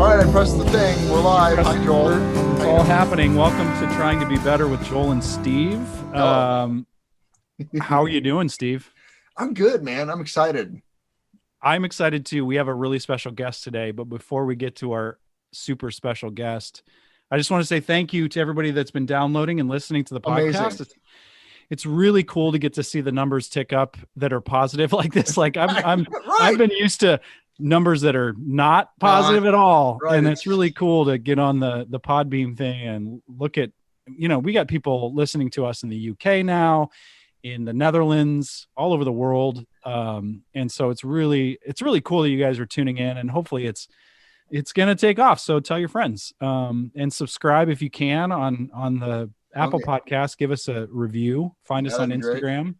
All right, I pressed the thing. We're live. Hi, Joel. It's all happening. Welcome to Trying to Be Better with Joel and Steve. How are you doing, Steve? I'm good, man. I'm excited. I'm excited too. We have a really special guest today, but before we get to our super special guest, I just want to say thank you to everybody that's been downloading and listening to the podcast. Amazing. It's really cool to get to see the numbers tick up that are positive like this. Like I've Right. been used to numbers that are not positive at all. Right. And it's really cool to get on the Podbeam thing and look at, we got people listening to us in the UK now, in the Netherlands, all over the world. And so it's really cool that you guys are tuning in, and hopefully it's going to take off. So tell your friends, and subscribe if you can on the Apple Podcast. Give us a review. Find us on Instagram.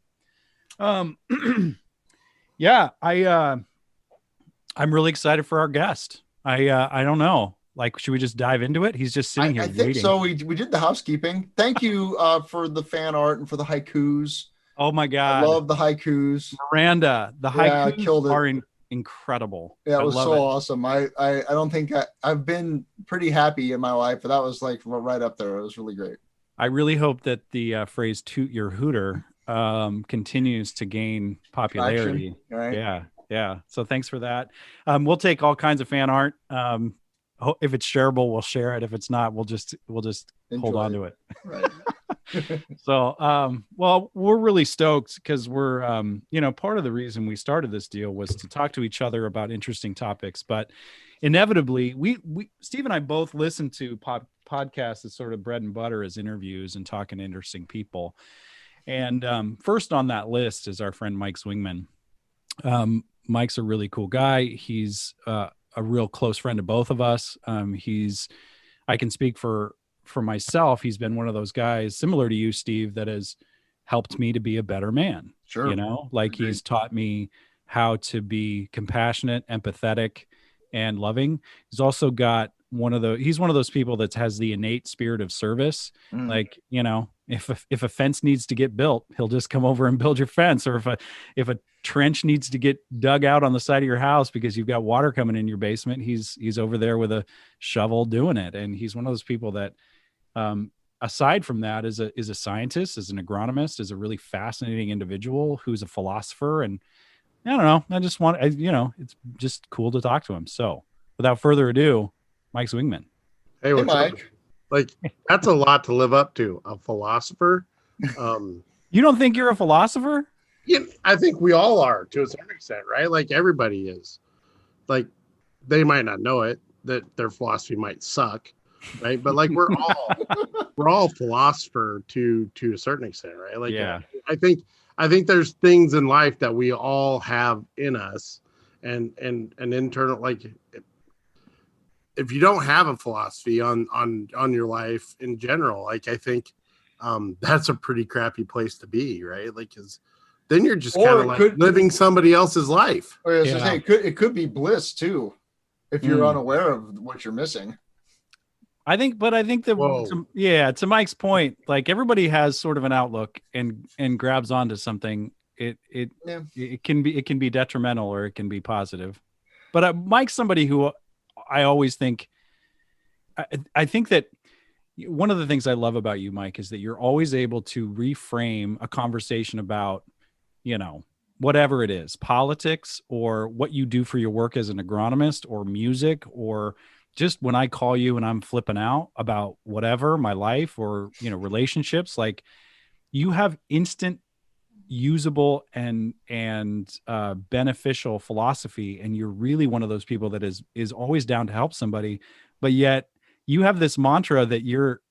I'm really excited for our guest. I don't know. Like, should we just dive into it? He's just sitting here. I think so. We did the housekeeping. Thank you for the fan art and for the haikus. Oh my God. I love the haikus. Miranda, the haikus killed it. are incredible. Yeah, it was so awesome. I don't think I've been pretty happy in my life, but that was like right up there. It was really great. I really hope that the phrase "toot your hooter" continues to gain popularity. Right? Yeah. So thanks for that. We'll take all kinds of fan art. If it's shareable, we'll share it. If it's not, we'll just hold on to it. Right. So, well, we're really stoked because we're, part of the reason we started this deal was to talk to each other about interesting topics. But inevitably, we Steve and I both listen to podcasts as sort of bread and butter as interviews and talking to interesting people. And first on that list is our friend Mike Zwingman. Mike's a really cool guy. He's a real close friend to both of us. I can speak for myself. He's been one of those guys similar to you, Steve, that has helped me to be a better man. Sure. He's taught me how to be compassionate, empathetic, and loving. He's also got he's one of those people that has the innate spirit of service. Like, if a fence needs to get built, he'll just come over and build your fence. Or if a trench needs to get dug out on the side of your house because you've got water coming in your basement, he's over there with a shovel doing it. And he's one of those people that, aside from that, is a scientist, is an agronomist, is a really fascinating individual who's a philosopher. And I don't know, it's just cool to talk to him. So without further ado, Mike Zwingman. Hey, what's Mike. up? Like, that's a lot to live up to. A philosopher. You don't think you're a philosopher? Yeah, I think we all are to a certain extent, right? Like, everybody is. Like, they might not know it, that their philosophy might suck, right? But like, we're all philosopher to a certain extent, right? Like, yeah. I think there's things in life that we all have in us, and an internal, like, if you don't have a philosophy on your life in general, like, I think that's a pretty crappy place to be, right? Like, because then you're just kind of like living somebody else's life. It could be bliss too, if you're unaware of what you're missing. I think that, to Mike's point, like, everybody has sort of an outlook and grabs onto something. It can be detrimental or it can be positive. But Mike's somebody who I always think, I think that one of the things I love about you, Mike, is that you're always able to reframe a conversation about, whatever it is, politics, or what you do for your work as an agronomist, or music, or just when I call you and I'm flipping out about whatever, my life, or, relationships. Like, you have instant usable and beneficial philosophy, and you're really one of those people that is always down to help somebody, but yet you have this mantra that you're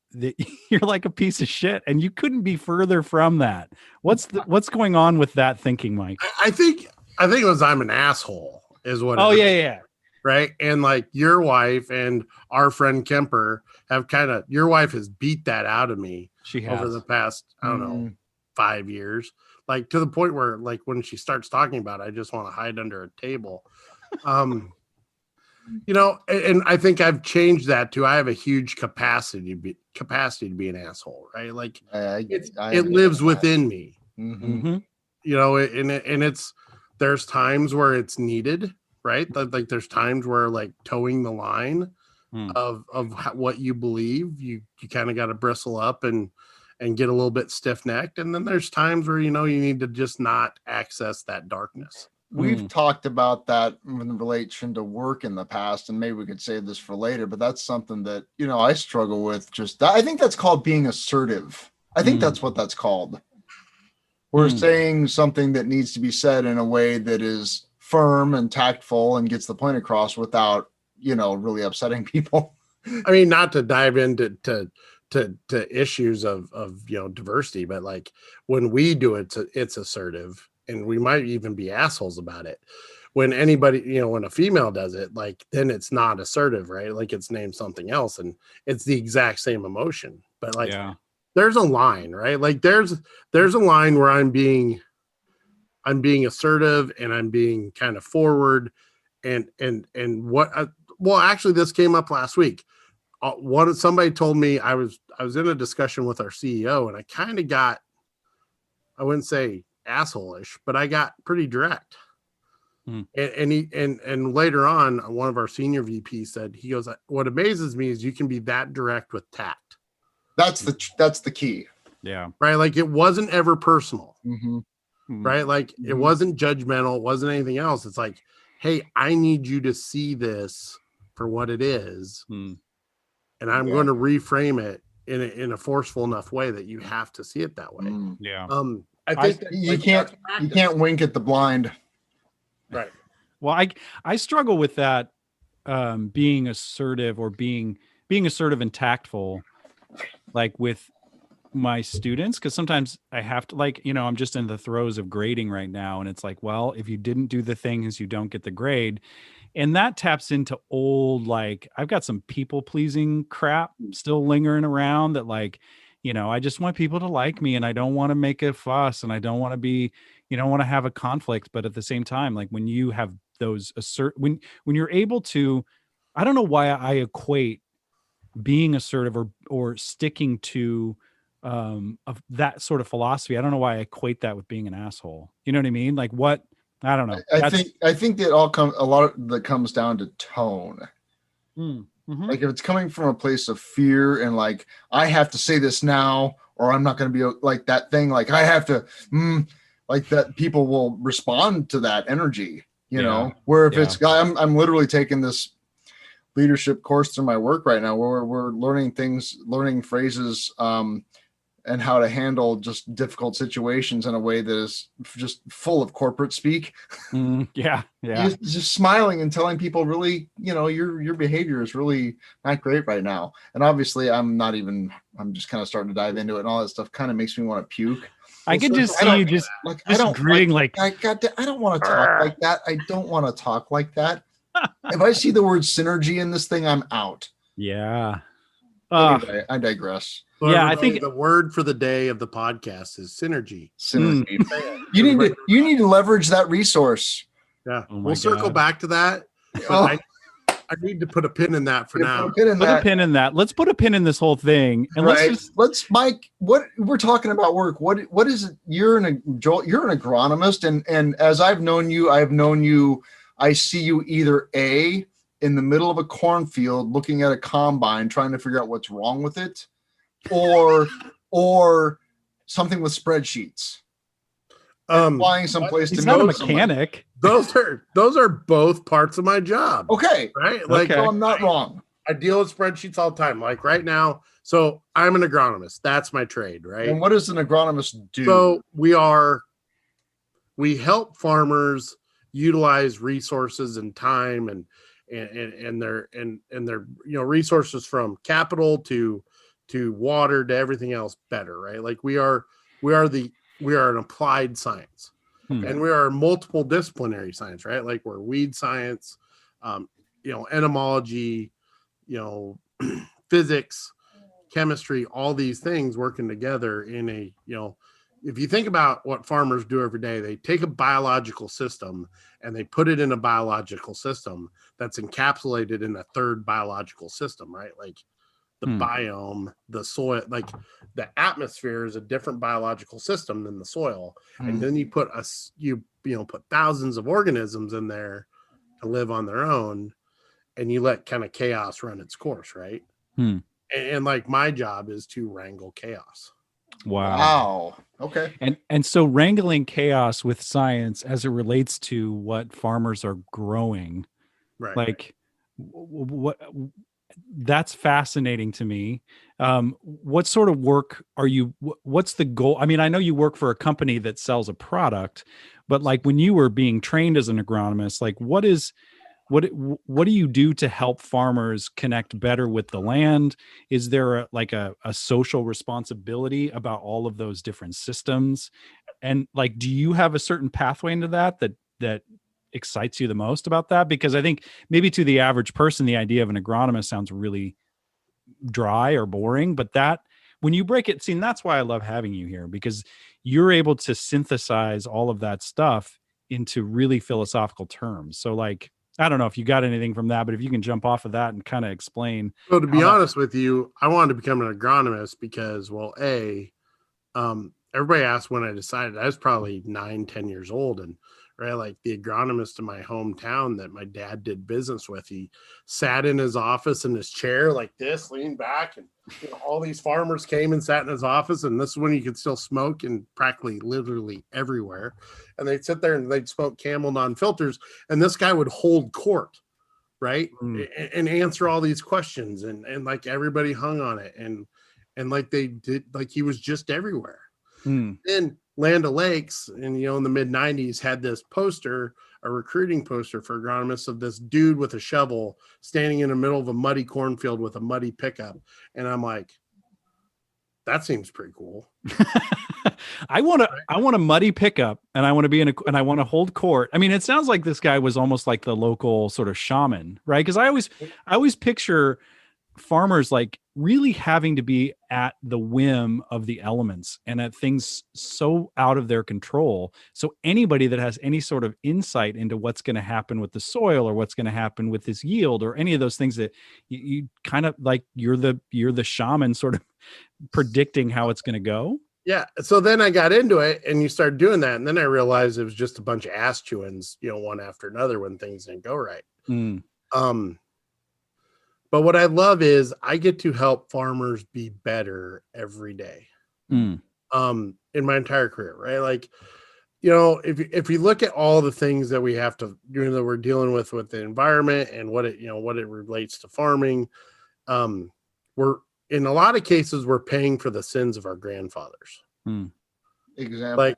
like a piece of shit, and you couldn't be further from that. What's going on with that thinking, Mike? I think it was I'm an asshole is what. Oh, yeah. Right. And like, your wife and our friend Kemper your wife has beat that out of me. She has. Over the past, I don't know, 5 years, like, to the point where, like, when she starts talking about it, I just want to hide under a table. And I think I've changed that to, I have a huge capacity to be an asshole, right? Like, it lives within me. Mm-hmm. There's times where it's needed, right? Like, there's times where, like, towing the line of what you believe, you kind of got to bristle up and get a little bit stiff-necked. And then there's times where, you need to just not access that darkness. We've talked about that in relation to work in the past, and maybe we could save this for later, but that's something that, I struggle with. I think that's called being assertive. I think that's what that's called. We're saying something that needs to be said in a way that is firm and tactful and gets the point across without, really upsetting people. I mean, not to dive into issues of diversity, but like when we do it, it's assertive, and we might even be assholes about it. When anybody, when a female does it, like, then it's not assertive, right? Like, it's named something else, and it's the exact same emotion, but like, there's a line, right? Like there's a line where I'm being assertive and I'm being kind of forward, and what actually, this came up last week. Somebody told me, I was in a discussion with our CEO, and I kind of got, I wouldn't say asshole-ish, but I got pretty direct. And later on, one of our senior VPs said, he goes, what amazes me is you can be that direct with tact. That's the key. Yeah. Right. Like, it wasn't ever personal. Right. Like, it wasn't judgmental. It wasn't anything else. It's like, hey, I need you to see this for what it is. And I'm going to reframe it in a forceful enough way that you have to see it that way. Yeah. I think you can't wink at the blind. Right. Well, I struggle with that, being assertive or being assertive and tactful, like with my students, because sometimes I have to, like, I'm just in the throes of grading right now, and it's like, well, if you didn't do the things, you don't get the grade. And that taps into old, like, I've got some people pleasing crap still lingering around that, like, I just want people to like me, and I don't want to make a fuss, and I don't want to be, want to have a conflict. But at the same time, like, when you have those when you're able to, I don't know why I equate being assertive or sticking to of that sort of philosophy. I don't know why I equate that with being an asshole. You know what I mean? Like, what? I don't know. I think that a lot of that comes down to tone. Like, if it's coming from a place of fear and like, I have to say this now, or I'm not going to be like that thing. Like, I have to, like that, people will respond to that energy, where if it's, I'm literally taking this leadership course through my work right now, where we're learning phrases, and how to handle just difficult situations in a way that is just full of corporate speak. Just smiling and telling people, really, your behavior is really not great right now. And obviously I'm just kind of starting to dive into it, and all that stuff kind of makes me want to puke. I can just see you just gritting, like, I don't want to talk like that. I don't want to talk like that. If I see the word synergy in this thing, I'm out. Yeah. Anyway, I digress. So I think the word for the day of the podcast is synergy. Synergy. You need to leverage that resource. Yeah. We'll circle back to that. I need to put a pin in that for now. Put a pin in that. Let's put a pin in this whole thing. And let's Mike, what we're talking about work. What is it? You're an agronomist, and as I've known you, I see you either in the middle of a cornfield looking at a combine trying to figure out what's wrong with it, or something with spreadsheets. Flying someplace to he's not a mechanic. Those are both parts of my job. Okay. Right? Like, so I'm not wrong. I deal with spreadsheets all the time. Like right now, so I'm an agronomist. That's my trade, right? And what does an agronomist do? So we help farmers utilize resources and time and their resources, from capital to water to everything else, better, right? Like we are an applied science, and we are multiple disciplinary science, right? Like we're weed science, entomology, physics, chemistry, all these things working together in a, if you think about what farmers do every day, they take a biological system and they put it in a biological system that's encapsulated in a third biological system, right? Like the biome, the soil, like the atmosphere is a different biological system than the soil. And then you put put thousands of organisms in there to live on their own. and you let kind of chaos run its course, right? And like my job is to wrangle chaos. Wow. Okay. And so wrangling chaos with science as it relates to what farmers are growing, right? Like what that's fascinating to me. What sort of work are you? What's the goal? I mean, I know you work for a company that sells a product, but like when you were being trained as an agronomist, like what do you do to help farmers connect better with the land? Is there a social responsibility about all of those different systems? And like, do you have a certain pathway into that excites you the most about that? Because I think maybe to the average person, the idea of an agronomist sounds really dry or boring, but that when you break it, see, and that's why I love having you here, because you're able to synthesize all of that stuff into really philosophical terms. So like, I don't know if you got anything from that, but if you can jump off of that and kind of explain. So to be honest with you, I wanted to become an agronomist because, well, everybody asked when I decided. I was probably 9-10 years old, and right, like the agronomist in my hometown that my dad did business with, he sat in his office in his chair like this, leaned back, and all these farmers came and sat in his office, and this is when you could still smoke and practically literally everywhere, and they'd sit there and they'd smoke Camel non-filters, and this guy would hold court, right, and answer all these questions, and like everybody hung on it, and like they did, like he was just everywhere. Then Land O'Lakes, and in the mid-90s, had this poster, a recruiting poster for agronomists, of this dude with a shovel standing in the middle of a muddy cornfield with a muddy pickup, and I'm like, that seems pretty cool. I want a muddy pickup, and I want to be and I want to hold court. I mean, it sounds like this guy was almost like the local sort of shaman, right? Because I always picture farmers like really having to be at the whim of the elements and at things so out of their control. So anybody that has any sort of insight into what's going to happen with the soil or what's going to happen with this yield or any of those things, that you kind of like, you're the shaman sort of predicting how it's going to go. Yeah. So then I got into it, and you start doing that. And then I realized it was just a bunch of ass chewings, one after another when things didn't go right. But what I love is I get to help farmers be better every day. In my entire career, right? Like, if you look at all the things that we have to do, that we're dealing with the environment and what it relates to farming, we're in a lot of cases we're paying for the sins of our grandfathers. Example. Like,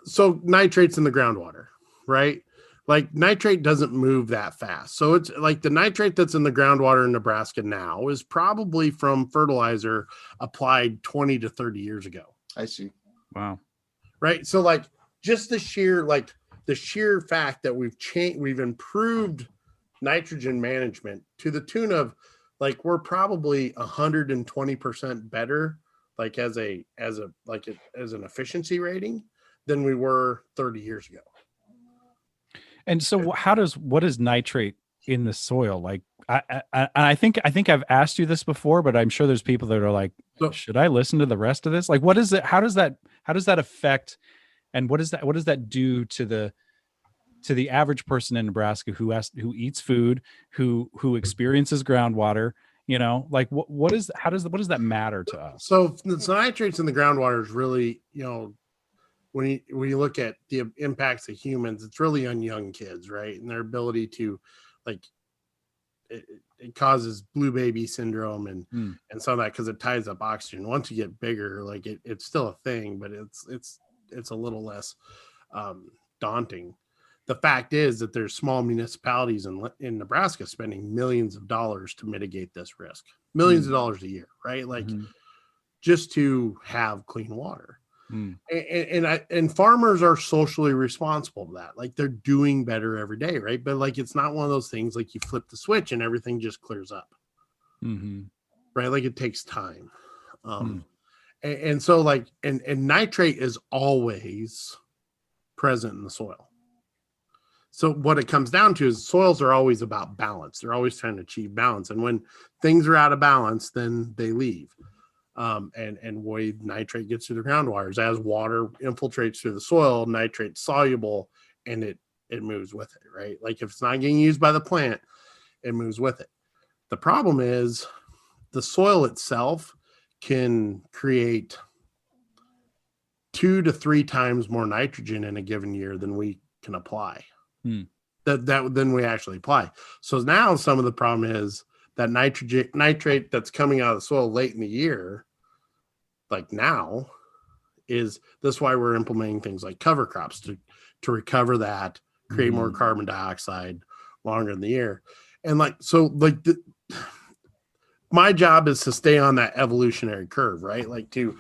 so nitrates in the groundwater, right? Like nitrate doesn't move that fast. So it's like the nitrate that's in the groundwater in Nebraska now is probably from fertilizer applied 20 to 30 years ago. I see. Wow. Right. So like just the sheer fact that we've improved nitrogen management to the tune of like, we're probably 120% better, like as an efficiency rating than we were 30 years ago. And so what is nitrate in the soil? Like, I think I've asked you this before, but I'm sure there's people that are like, should I listen to the rest of this? Like, what is it? How does that affect, and what does that do to the average person in Nebraska who eats food, who experiences groundwater? Like what does that matter to us? So the nitrates in the groundwater is really, when you look at the impacts of humans, it's really on young kids, right? And their ability to, like, it causes blue baby syndrome and some of that, because it ties up oxygen. Once you get bigger, like it's still a thing, but it's a little less daunting. The fact is that there's small municipalities in Nebraska spending millions of dollars to mitigate this risk, millions of dollars a year, right? Like just to have clean water. And farmers are socially responsible to that. Like they're doing better every day, right? But like it's not one of those things like you flip the switch and everything just clears up, right? Like it takes time. And so like and nitrate is always present in the soil. So what it comes down to is soils are always about balance. They're always trying to achieve balance, and when things are out of balance, then they leave. And way nitrate gets through the groundwaters. As water infiltrates through the soil, nitrate's soluble and it moves with it, right? Like if it's not getting used by the plant, it moves with it. The problem is the soil itself can create 2 to 3 times more nitrogen in a given year than we can apply. Than we actually apply. So now some of the problem is that nitrate that's coming out of the soil late in the year, like now, is this why we're implementing things like cover crops to recover that, create more carbon dioxide longer in the year. And my job is to stay on that evolutionary curve, right? Like to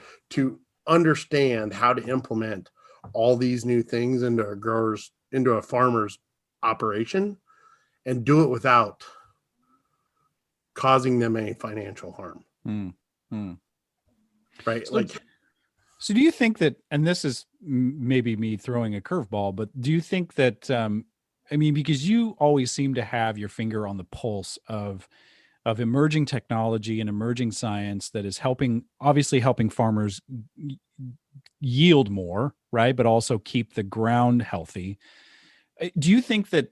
understand how to implement all these new things into a farmer's operation and do it without causing them any financial harm. Right? So do you think that, and this is maybe me throwing a curveball, but do you think that, because you always seem to have your finger on the pulse of emerging technology and emerging science that is obviously helping farmers yield more, right? But also keep the ground healthy. Do you think that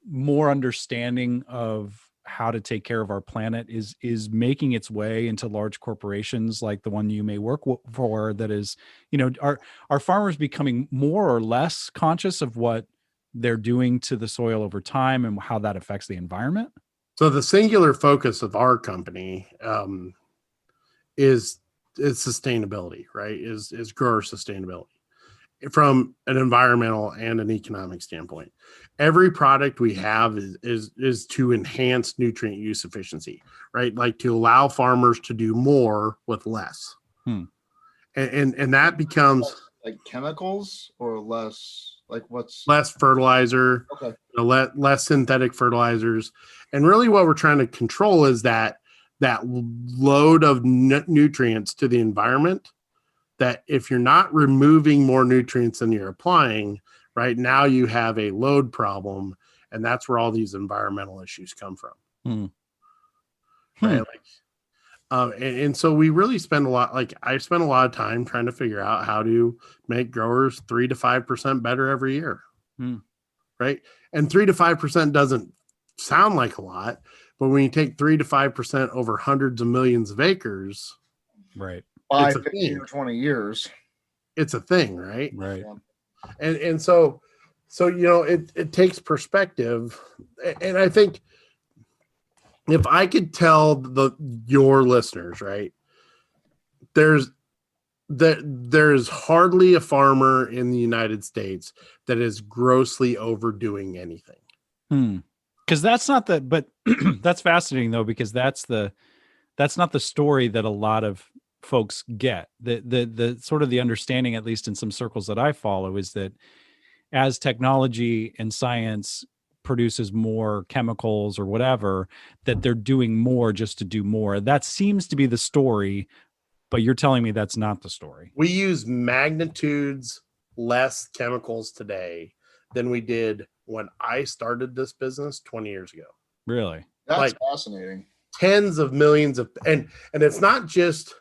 more understanding of how to take care of our planet is making its way into large corporations like the one you may work for? That is, are farmers becoming more or less conscious of what they're doing to the soil over time and how that affects the environment? So the singular focus of our company is sustainability, right? Is grower sustainability from an environmental and an economic standpoint. Every product we have is to enhance nutrient use efficiency, right? Like to allow farmers to do more with less. And that becomes like chemicals or less, like what's less fertilizer, okay, less synthetic fertilizers. And really what we're trying to control is that load of nutrients to the environment, that if you're not removing more nutrients than you're applying, right now you have a load problem. And that's where all these environmental issues come from. Right. And so we really spend I spend a lot of time trying to figure out how to make growers 3 to 5% better every year. Right. And 3 to 5% doesn't sound like a lot, but when you take 3 to 5% over hundreds of millions of acres, right, 5, 15 or 20 years, it's a thing, right? Right. And so it takes perspective. And I think if I could tell your listeners, right, there's hardly a farmer in the United States that is grossly overdoing anything. Because that's not but that's fascinating though, because that's not the story that a lot of folks get. The sort of the understanding, at least in some circles that I follow, is that as technology and science produces more chemicals or whatever, that they're doing more just to do more. That seems to be the story, but you're telling me that's not the story. We use magnitudes less chemicals today than we did when I started this business 20 years ago. Really? That's fascinating. Tens of millions of, and it's not just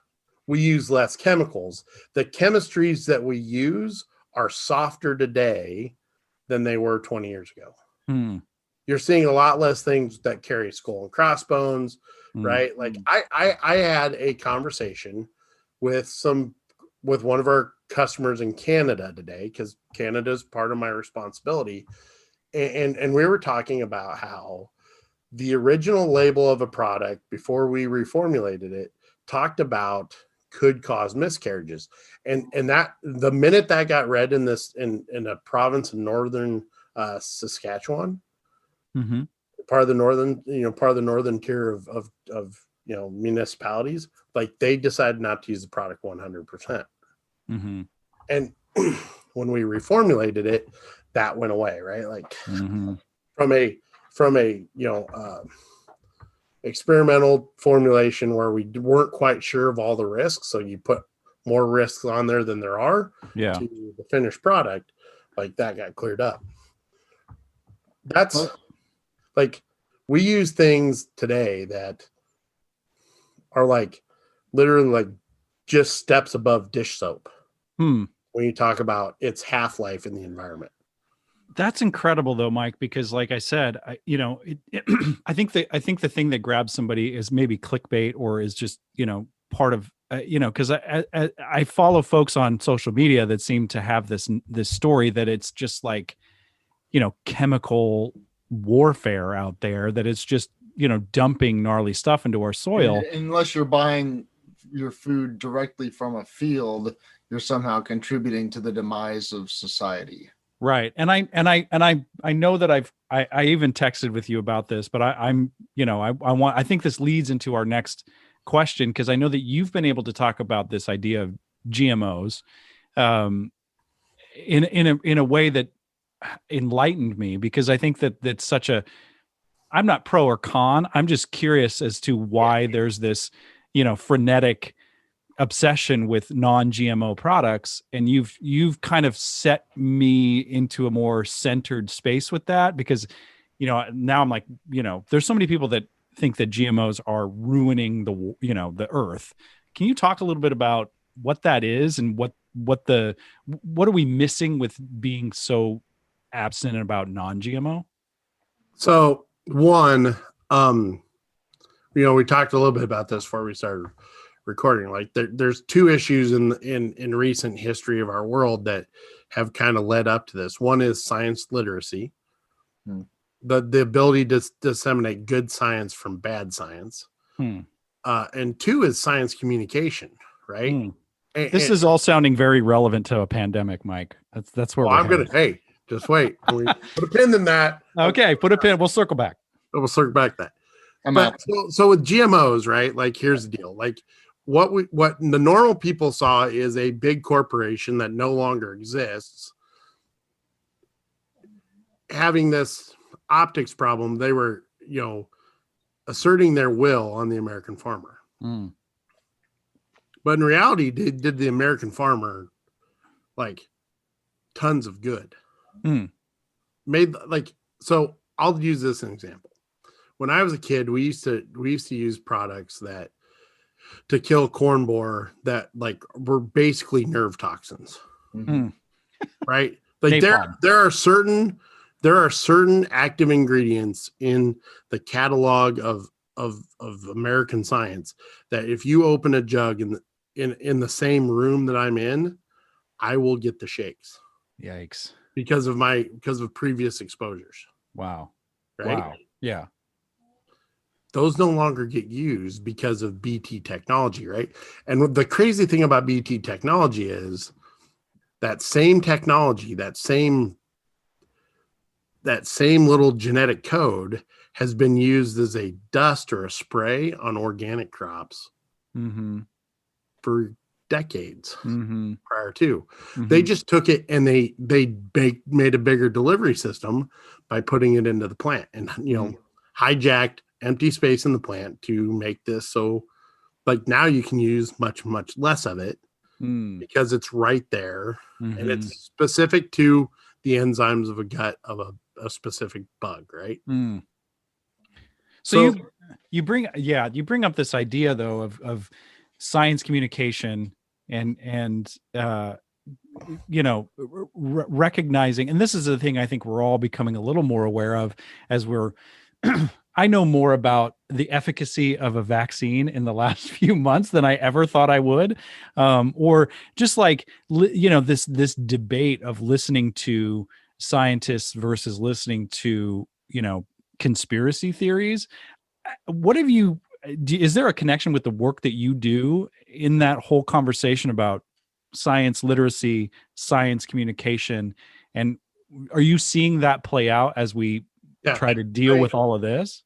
we use less chemicals. The chemistries that we use are softer today than they were 20 years ago. You're seeing a lot less things that carry skull and crossbones, right? Like I had a conversation with one of our customers in Canada today, because Canada is part of my responsibility. And we were talking about how the original label of a product before we reformulated it talked about could cause miscarriages. And that the minute that got read in a province in northern Saskatchewan, part of the northern tier of municipalities, like they decided not to use the product 100%. And when we reformulated it, that went away, right? Like from a experimental formulation where we weren't quite sure of all the risks, so you put more risks on there than there are, to the finished product, like that got cleared up. That's like, we use things today that are like literally like just steps above dish soap when you talk about its half-life in the environment. That's incredible though, Mike, because like I said, I think the thing that grabs somebody is maybe clickbait or is just, part of, cause I follow folks on social media that seem to have this story that it's just like, chemical warfare out there, that it's just, dumping gnarly stuff into our soil. And unless you're buying your food directly from a field, you're somehow contributing to the demise of society. Right. And I know that I even texted with you about this, but I think this leads into our next question, because I know that you've been able to talk about this idea of GMOs in a way that enlightened me, because I think that that's such a, I'm not pro or con. I'm just curious as to why there's this, frenetic obsession with non-GMO products, and you've kind of set me into a more centered space with that, because now I'm like, there's so many people that think that GMOs are ruining the earth. Can you talk a little bit about what that is, and what are we missing with being so abstinent about non-GMO? So one, we talked a little bit about this before we started recording. Like there's two issues in recent history of our world that have kind of led up to this. One is science literacy, the ability to disseminate good science from bad science, and two is science communication, right? This is all sounding very relevant to a pandemic, Mike. That's where hey, just wait. Put a pin in that. Okay, put a pin. We'll circle back. So with GMOs, right? Like, here's the deal. Like, what the normal people saw is a big corporation that no longer exists having this optics problem. They were, asserting their will on the American farmer. But in reality, did the American farmer like tons of good? So I'll use this as an example. When I was a kid, we used to use products to kill corn borer that like were basically nerve toxins, right? Like there are certain active ingredients in the catalog of American science that if you open a jug in the same room that I'm in, I will get the shakes. Yikes! Because of previous exposures. Wow. Right? Wow. Yeah. Those no longer get used because of BT technology, right? And the crazy thing about BT technology is that same technology, that same little genetic code has been used as a dust or a spray on organic crops for decades prior to. They just took it and they made a bigger delivery system by putting it into the plant and, hijacked empty space in the plant to make this so like now you can use much less of it because it's right there and it's specific to the enzymes of a gut of a specific bug, right? So you bring up this idea though of science communication and recognizing, and this is the thing I think we're all becoming a little more aware of as we're I know more about the efficacy of a vaccine in the last few months than I ever thought I would. Or just like, this debate of listening to scientists versus listening to, conspiracy theories. Is there a connection with the work that you do in that whole conversation about science literacy, science communication? And are you seeing that play out as we try to deal with all of this?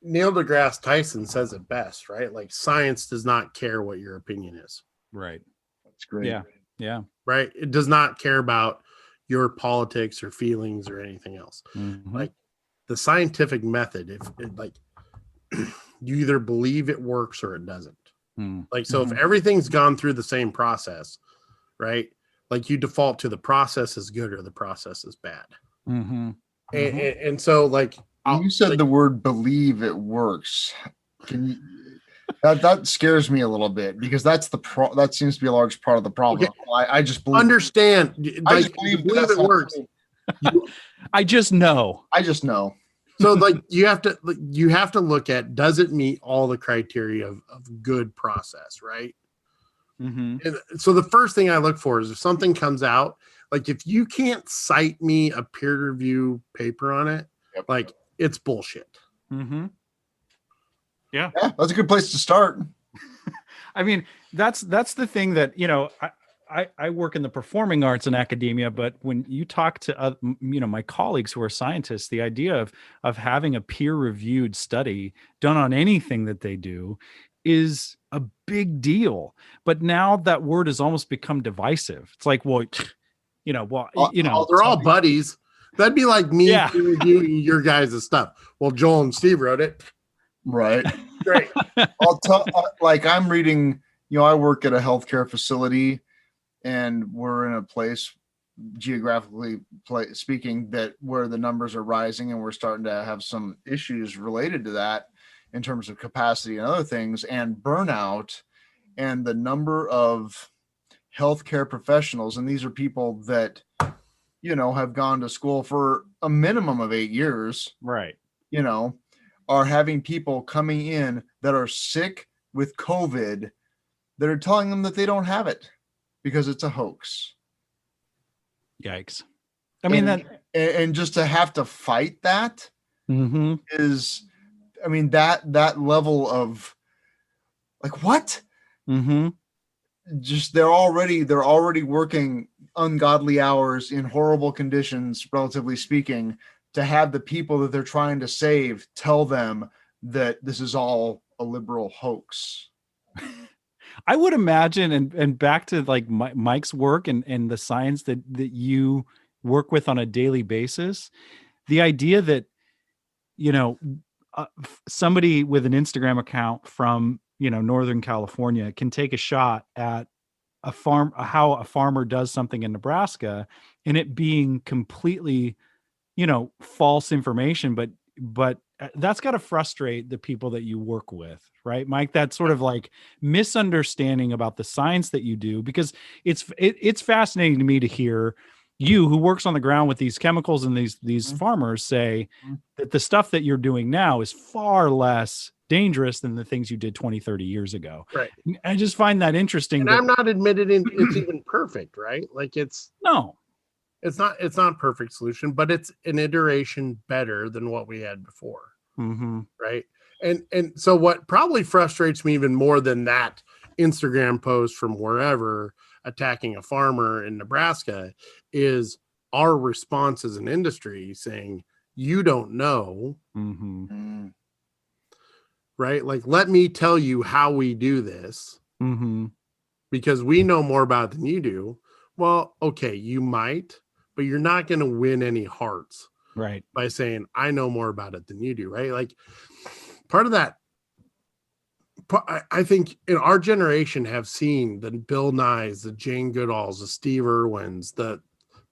Neil deGrasse Tyson says it best, right? Like science does not care what your opinion is. Right. That's great. Yeah. Right. It does not care about your politics or feelings or anything else. Like the scientific method, you either believe it works or it doesn't. Like, so if everything's gone through the same process, right? Like you default to the process is good or the process is bad. And so like you said the word believe it works. Can you that scares me a little bit because that's that seems to be a large part of the problem. Okay. I just believe understand I just believe it works. I just know. So like you have to look at, does it meet all the criteria of good process, right? Mm-hmm. And so the first thing I look for is if something comes out, like if you can't cite me a peer review paper on it, like it's bullshit. Mm-hmm. Yeah, that's a good place to start. I mean, that's the thing that, I work in the performing arts in academia, but when you talk to my colleagues who are scientists, the idea of having a peer-reviewed study done on anything that they do is a big deal. But now that word has almost become divisive. It's like, well, they're all buddies. That'd be like me peer reviewing your guys' stuff. Well, Joel and Steve wrote it. Right. Great. I'll tell, like I'm reading, I work at a healthcare facility, and we're in a place geographically speaking that where the numbers are rising, and we're starting to have some issues related to that in terms of capacity and other things and burnout, and the number of healthcare professionals, and these are people that have gone to school for a minimum of 8 years, right, are having people coming in that are sick with COVID that are telling them that they don't have it because it's a hoax. Yikes. I mean, and just to have to fight that mm-hmm. is, I mean, that level of like, what? Mm-hmm. Just they're already working ungodly hours in horrible conditions, relatively speaking, to have the people that they're trying to save tell them that this is all a liberal hoax. I would imagine, and back to like Mike's work and the science that you work with on a daily basis, the idea that, somebody with an Instagram account from, Northern California can take a shot at how a farmer does something in Nebraska and it being completely, false information, but that's got to frustrate the people that you work with, right, Mike? That sort of like misunderstanding about the science that you do, because it's fascinating to me to hear you, who works on the ground with these chemicals and these Mm-hmm. farmers, say that the stuff that you're doing now is far less dangerous than the things you did 20, 30 years ago. Right. I just find that interesting. And I'm not admitting it's even perfect, right? Like it's not a perfect solution, but it's an iteration better than what we had before. Mm-hmm. Right. And so what probably frustrates me even more than that Instagram post from wherever attacking a farmer in Nebraska is our response as an industry saying, you don't know. Mm-hmm. Right. Like, let me tell you how we do this, mm-hmm. because we know more about it than you do. Well, okay, you might, but you're not going to win any hearts, right, by saying I know more about it than you do. Right. Like part of that, I think in our generation have seen the Bill Nyes, the Jane Goodalls, the Steve Irwins, the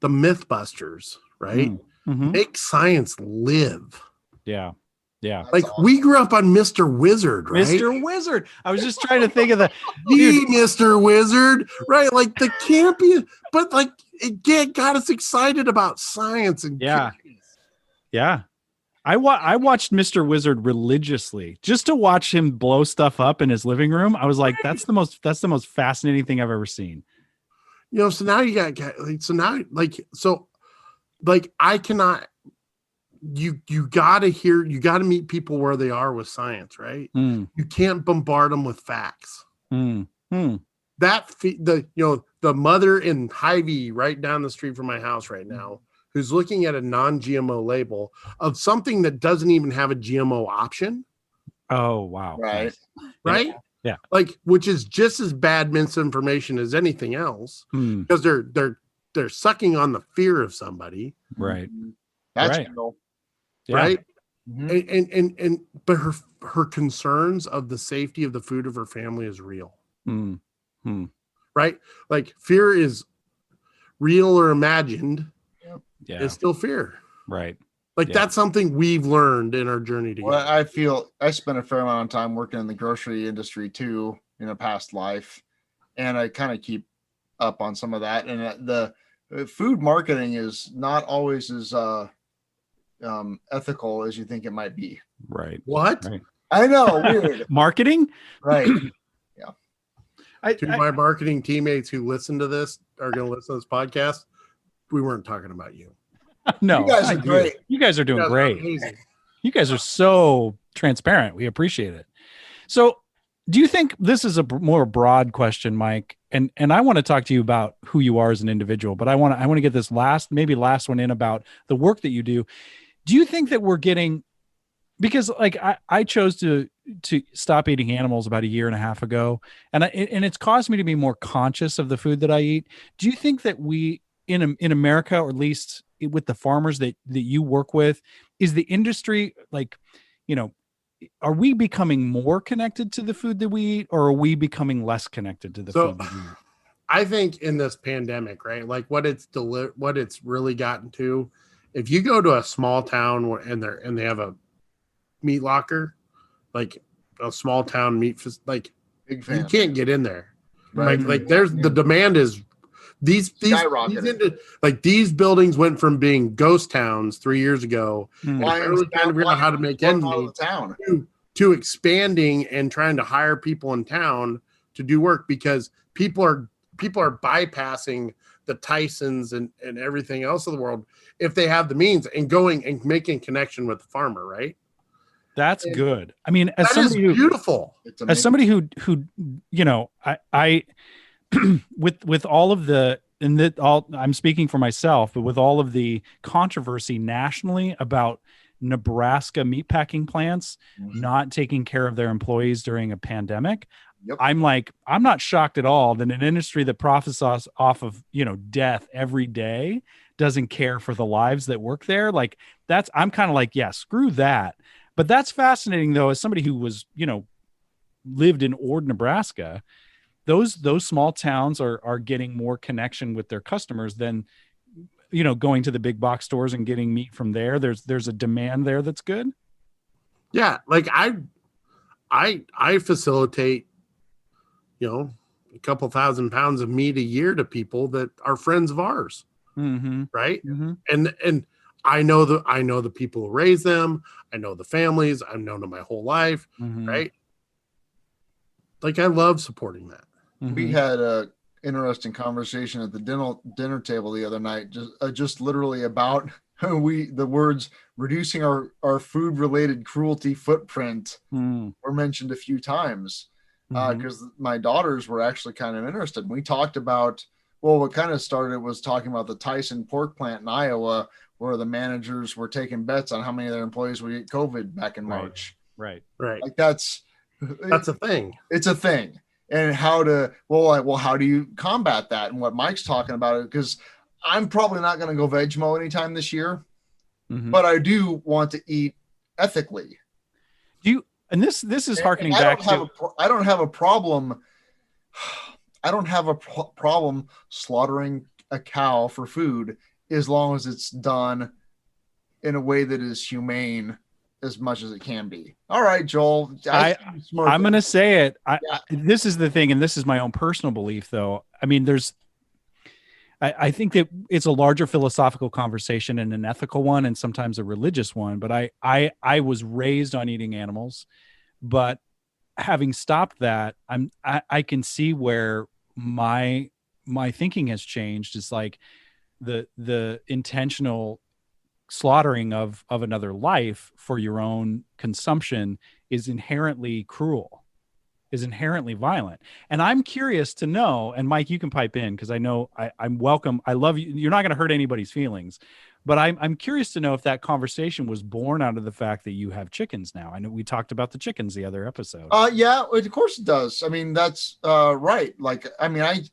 Mythbusters, right? Mm-hmm. Make science live. Yeah. Like awesome. We grew up on Mr. Wizard, right? Mr. Wizard. I was just trying to think of the Mr. Wizard, right? Like the campy, but like it got us excited about science and yeah. I watched Mr. Wizard religiously just to watch him blow stuff up in his living room. I was like, that's the most fascinating thing I've ever seen. So now you got I cannot. You got to meet people where they are with science, right? You can't bombard them with facts. That the mother in Hy-Vee right down the street from my house right now, who's looking at a non-GMO label of something that doesn't even have a GMO option. Oh, wow. Right. Right. Yeah. Like, which is just as bad misinformation as anything else, because they're sucking on the fear of somebody. Right. That's right. Real. Yeah. Right. And but her concerns of the safety of the food of her family is real. Right. Like fear is real or imagined. Yeah. It's still fear. Right. Like that's something we've learned in our journey together. Well, I feel I spent a fair amount of time working in the grocery industry too in a past life, and I kind of keep up on some of that. And food marketing is not always as ethical as you think it might be. Right. What? Right. I know, weird. Marketing? Right. Yeah. To my marketing teammates who listen to this are going to listen to this podcast, we weren't talking about you. No, you guys are great. You guys are doing great. You guys are so transparent. We appreciate it. So, do you think this is a more broad question, Mike? And I want to talk to you about who you are as an individual, but I want to get this last one in about the work that you do. Do you think that we're getting, because like I chose to stop eating animals about 1.5 years ago, and it's caused me to be more conscious of the food that I eat. Do you think that we in America, or at least with the farmers that you work with, is the industry like, are we becoming more connected to the food that we eat, or are we becoming less connected to the food that we eat? I think in this pandemic, right, like what it's really gotten to, if you go to a small town and they have a meat locker, like a small town meat, like you can't get in there. Right. Like there's the demand is these buildings went from being ghost towns 3 years ago, barely trying to figure out how to make ends meet, to expanding and trying to hire people in town to do work, because people are bypassing the Tysons and everything else of the world if they have the means, and going and making connection with the farmer, right? That's good. I mean, as somebody who, beautiful. As somebody who I with all of the, and that all, I'm speaking for myself, but with all of the controversy nationally about Nebraska meatpacking plants not taking care of their employees during a pandemic, I'm not shocked at all that an industry that profits off of, death every day doesn't care for the lives that work there. Like I'm kind of like, yeah, screw that. But that's fascinating though, as somebody who was, lived in Ord, Nebraska, those small towns are getting more connection with their customers than, going to the big box stores and getting meat from there. There's a demand there that's good. Yeah. Like I facilitate, a couple 1,000 pounds of meat a year to people that are friends of ours. Right. And I know the people who raise them. I know the families. I've known them my whole life. Right. Like I love supporting that. We had a interesting conversation at the dinner table the other night, just literally about the words reducing our food related cruelty footprint were mentioned a few times, because my daughters were actually kind of interested. We talked about, what kind of started was talking about the Tyson pork plant in Iowa, where the managers were taking bets on how many of their employees would get COVID back in March. Right. Like that's a thing. It's a thing. And how do you combat that? And what Mike's talking about it, because I'm probably not going to go Vegmo anytime this year, but I do want to eat ethically. And this is harkening back to, I don't have a problem. I don't have a problem slaughtering a cow for food, as long as it's done in a way that is humane as much as it can be. All right, Joel. I'm going to say it. This is the thing, and this is my own personal belief, though. I mean, I think that it's a larger philosophical conversation and an ethical one, and sometimes a religious one. But I was raised on eating animals, but having stopped that, I can see where my thinking has changed. It's like the intentional slaughtering of another life for your own consumption is inherently cruel, is inherently violent. And I'm curious to know, and Mike, you can pipe in, because I know I'm welcome. I love you. You're not going to hurt anybody's feelings, but I'm curious to know if that conversation was born out of the fact that you have chickens now. I know we talked about the chickens the other episode. Yeah, of course it does. I mean, that's right. Like, I mean,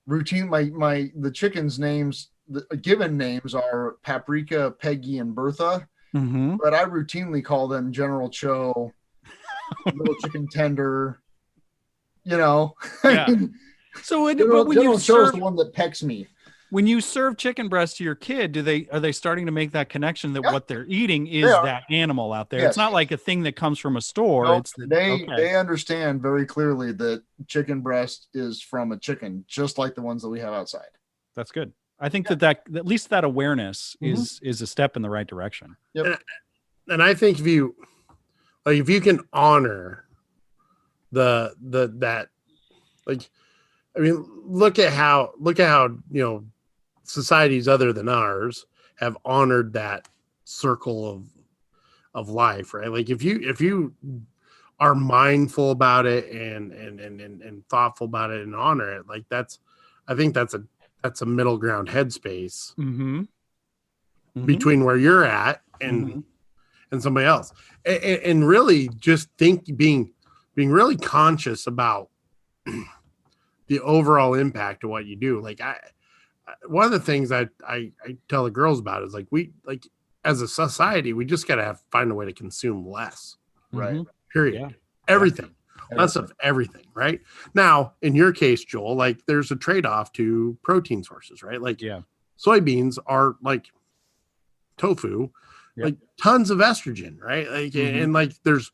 the chickens' names, the given names are Paprika, Peggy, and Bertha, but I routinely call them General Cho, Little Chicken Tender. Yeah. So, when General you Cho is the one that pecks me. When you serve chicken breast to your kid, are they starting to make that connection that what they're eating is that animal out there? Yes. It's not like a thing that comes from a store. No, they understand very clearly that chicken breast is from a chicken, just like the ones that we have outside. That's good. I think that at least that awareness is a step in the right direction. Yep. And I think if you can honor that, like, I mean, look at how societies other than ours have honored that circle of life, right? Like if you are mindful about it and thoughtful about it and honor it, like I think that's a middle ground headspace between where you're at and somebody else, and really just being really conscious about the overall impact of what you do. Like one of the things I tell the girls about is like as a society, we just got to find a way to consume less. Right. Period. Yeah. Everything. Yeah. Less of everything. Right. Now, in your case, Joel, like there's a trade-off to protein sources, right? Like soybeans are like tofu, like tons of estrogen, right? Like, and like there's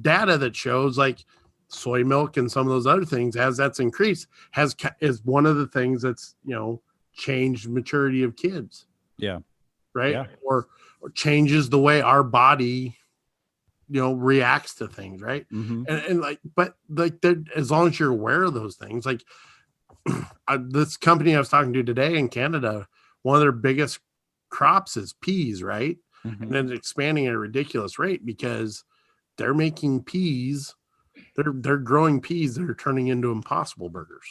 data that shows like soy milk and some of those other things, as that's increased, is one of the things that's, changed maturity of kids. Yeah. Right. Yeah. Or changes the way our body, reacts to things. Right. And like, but like as long as you're aware of those things, like this company I was talking to today in Canada, one of their biggest crops is peas. Right. And then expanding at a ridiculous rate because they're making peas. They're growing peas that are turning into Impossible Burgers.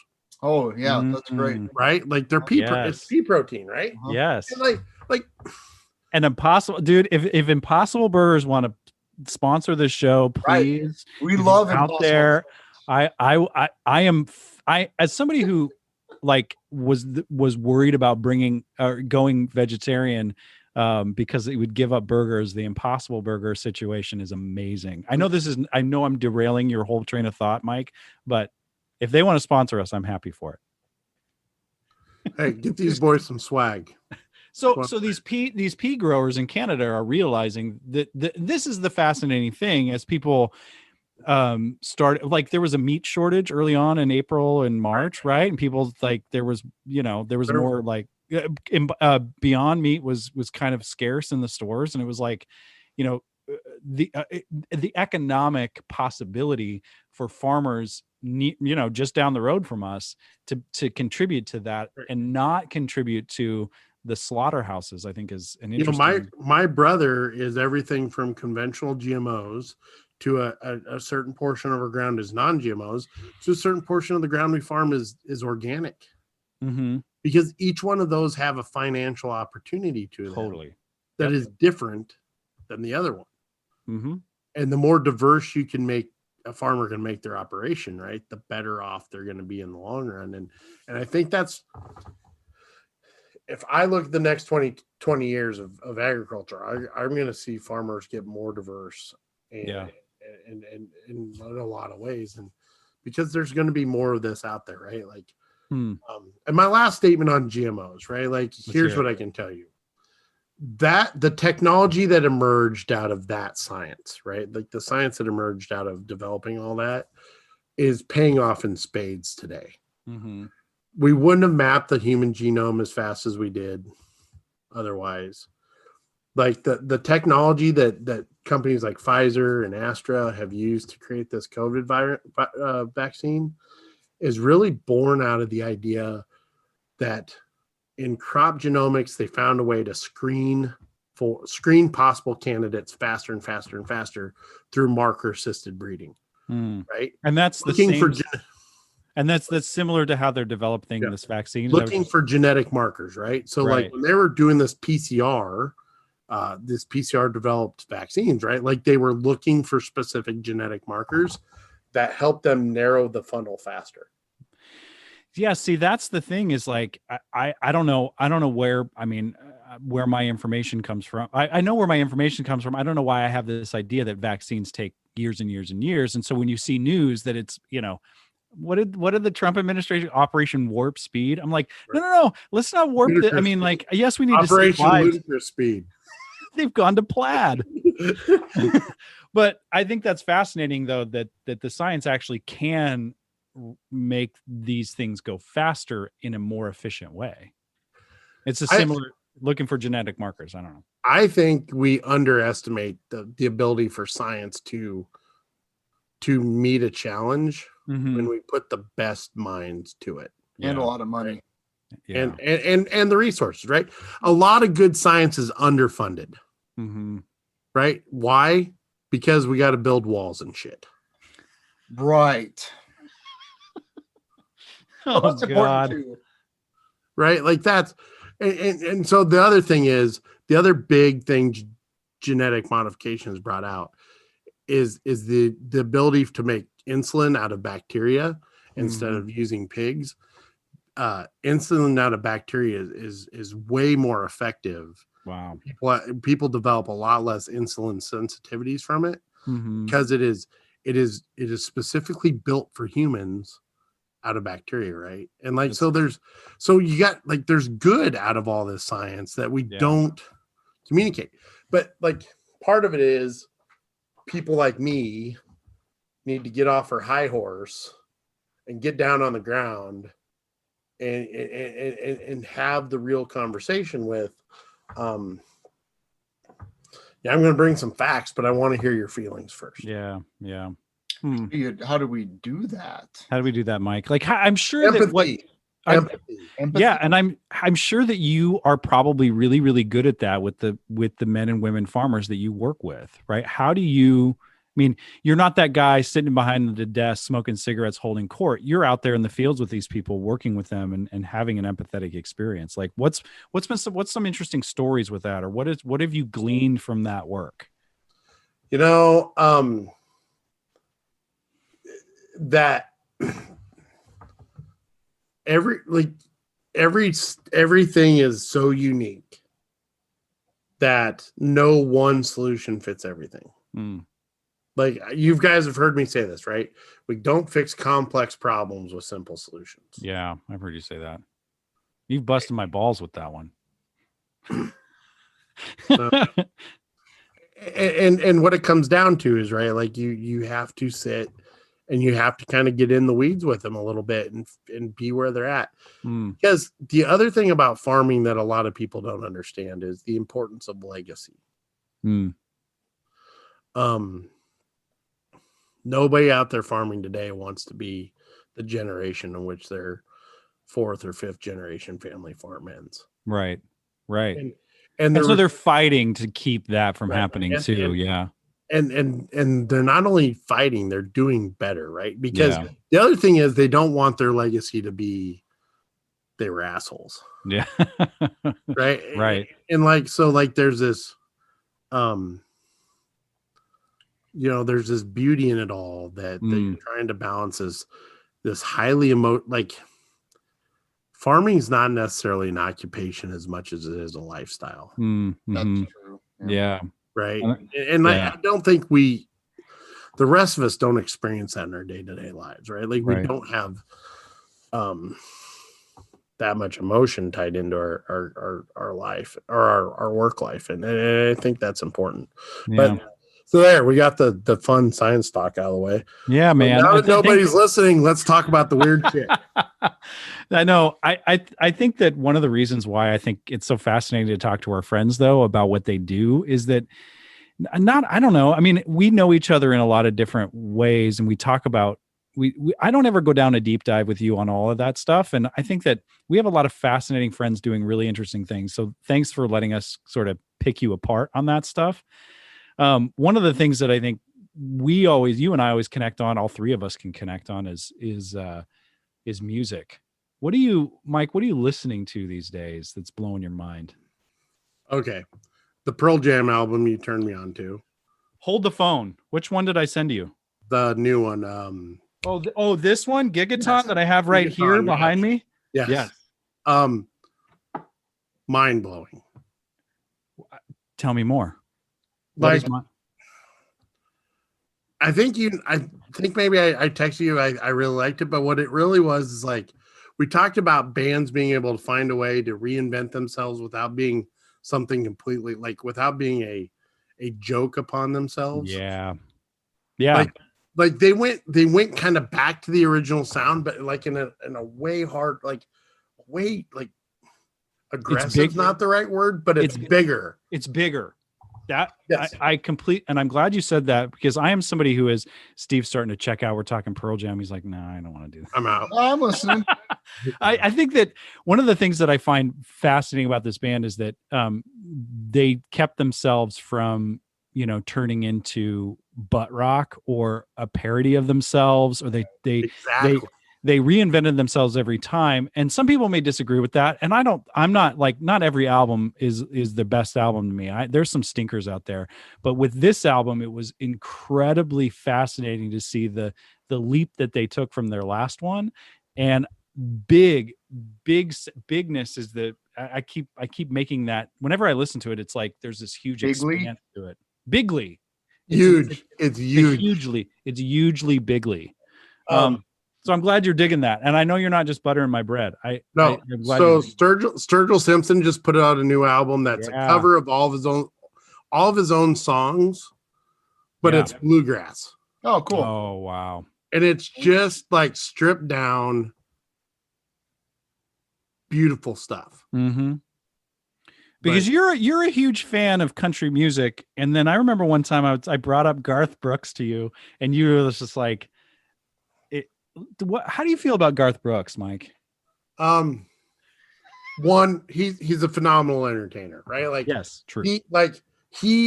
Oh yeah, that's great. Right? Like they're it's pea protein, right? Yes. And like and Impossible, dude. If Impossible Burgers want to sponsor this show, please. Right. We love out there. I am as somebody who like was worried about going vegetarian. Because it would give up burgers. The Impossible Burger situation is amazing. I know I'm derailing your whole train of thought, Mike, but if they want to sponsor us, I'm happy for it. Hey, get these boys some swag. So these pea growers in Canada are realizing that this is the fascinating thing as people started, like there was a meat shortage early on in April and March, right? And people like there was more like Beyond Meat was kind of scarce in the stores, and it was like, the economic possibility for farmers, just down the road from us to contribute to that and not contribute to the slaughterhouses, I think is an interesting. My brother is everything from conventional GMOs to a certain portion of our ground is non-GMOs, to a certain portion of the ground we farm is organic. Because each one of those have a financial opportunity to them that is different than the other one. And the more diverse you can make, a farmer can make their operation, right, the better off they're going to be in the long run. And I think that's, if I look at the next 20 years of agriculture, I'm going to see farmers get more diverse and in a lot of ways. And because there's going to be more of this out there, right? Like, and my last statement on GMOs, right? Like, here's what I can tell you. That the technology that emerged out of that science, right? Like the science that emerged out of developing all that is paying off in spades today. We wouldn't have mapped the human genome as fast as we did otherwise. Like the technology that companies like Pfizer and Astra have used to create this COVID vaccine is really born out of the idea that in crop genomics, they found a way to screen possible candidates faster and faster and faster through marker assisted breeding. Right. And that's looking for and that's similar to how they're developing this vaccine. Looking for genetic markers, right? So like when they were doing this PCR developed vaccines, right? Like they were looking for specific genetic markers that help them narrow the funnel faster. Yeah, see, that's the thing is like I don't know where, I mean, where my information comes from. I know where my information comes from. I don't know why I have this idea that vaccines take years and years and years. And so when you see news that it's, what did the Trump administration, Operation Warp Speed? I'm like, no, let's not warp it. I mean, like, yes, we need Operation Ludicrous Speed. They've gone to plaid. But I think that's fascinating, though, that the science actually can make these things go faster in a more efficient way. It's a similar looking for genetic markers. I don't know. I think we underestimate the ability for science to meet a challenge when we put the best minds to it. And a lot of money. Right? Yeah. And the resources, right? A lot of good science is underfunded. Right? Why? Because we got to build walls and shit. Right. Oh God. Right? Like that's and so the other thing is the other big thing genetic modification has brought out is the ability to make insulin out of bacteria instead of using pigs. Insulin out of bacteria is way more effective. Wow. People develop a lot less insulin sensitivities from it because it is specifically built for humans out of bacteria, right? And like there's good out of all this science that we don't communicate. But like part of it is people like me need to get off our high horse and get down on the ground and have the real conversation with I'm going to bring some facts, but I want to hear your feelings first. Yeah. How do we do that? How do we do that, Mike? Like, I'm sure empathy. Empathy. Yeah, and I'm sure that you are probably really, really good at that with the men and women farmers that you work with, right? How do you? I mean, you're not that guy sitting behind the desk smoking cigarettes, holding court. You're out there in the fields with these people, working with them, and having an empathetic experience. Like, what's some interesting stories with that, or what have you gleaned from that work? That everything is so unique that no one solution fits everything. Like you guys have heard me say this, right? We don't fix complex problems with simple solutions. Yeah, I've heard you say that. You've busted my balls with that one. And what it comes down to is, right, like you have to sit and you have to kind of get in the weeds with them a little bit and be where they're at. Because the other thing about farming that a lot of people don't understand is the importance of legacy. Nobody out there farming today wants to be the generation in which their fourth or fifth generation family farm ends. Right. And so they're fighting to keep that from happening too. And they're not only fighting, they're doing better, right? Because the other thing is they don't want their legacy to be they were assholes. Yeah. Right. And like there's this there's this beauty in it all that you're trying to balance this highly like farming is not necessarily an occupation as much as it is a lifestyle. That's true. Yeah. Right. And I don't think the rest of us don't experience that in our day-to-day lives, right? Like we don't have that much emotion tied into our life or our work life. And I think that's important. But so there, we got the fun science talk out of the way. Yeah, man. Now that nobody's listening, let's talk about the weird shit. I know. I think that one of the reasons why I think it's so fascinating to talk to our friends, though, about what they do is that I don't know. I mean, we know each other in a lot of different ways, and we talk about I don't ever go down a deep dive with you on all of that stuff. And I think that we have a lot of fascinating friends doing really interesting things. So thanks for letting us sort of pick you apart on that stuff. One of the things that I think you and I always connect on, all three of us can connect on is music. Mike, what are you listening to these days that's blowing your mind? Okay. The Pearl Jam album you turned me on to. Hold the phone. Which one did I send you? The new one. This one, Gigaton, that I have right here behind me. Yes. Mind blowing. Tell me more. Like, I think maybe I texted you. I really liked it, but what it really was is like we talked about bands being able to find a way to reinvent themselves without being something completely without being a joke upon themselves. Yeah. Like they went kind of back to the original sound, but like in a way hard, aggressive, not the right word, but it's bigger. It's bigger. That yes. And I'm glad you said that, because I am somebody who is Steve's starting to check out. We're talking Pearl Jam. He's like, no, I don't want to do that. I'm out. I'm listening. I think that one of the things that I find fascinating about this band is that they kept themselves from, turning into butt rock or a parody of themselves, or they reinvented themselves every time. And some people may disagree with that. And I'm not like, not every album is the best album to me. There's some stinkers out there, but with this album, it was incredibly fascinating to see the leap that they took from their last one. And bigness is I keep making that whenever I listen to it, it's like there's this huge expanse to it. Bigly. It's huge. It's hugely bigly. So I'm glad you're digging that, and I know you're not just buttering my bread. So Sturgill Simpson just put out a new album that's a cover of all of his own songs, but it's bluegrass. Oh, cool! Oh, wow! And it's just like stripped down, beautiful stuff. Mm-hmm. Because you're a huge fan of country music, and then I remember one time I brought up Garth Brooks to you, and you were just like, how do you feel about Garth Brooks, Mike? One, he's a phenomenal entertainer, right? Like, yes, true. He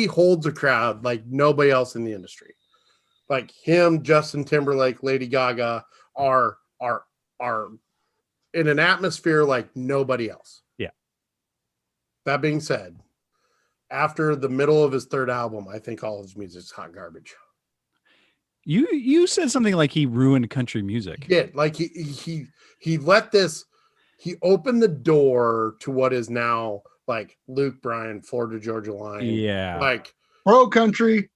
holds a crowd like nobody else in the industry. Like him, Justin Timberlake, Lady Gaga are in an atmosphere like nobody else. Yeah. That being said, after the middle of his third album, I think all his music's hot garbage. You said something like he ruined country music. He did. Like he opened the door to what is now like Luke Bryan, Florida Georgia Line. Yeah. Like pro country.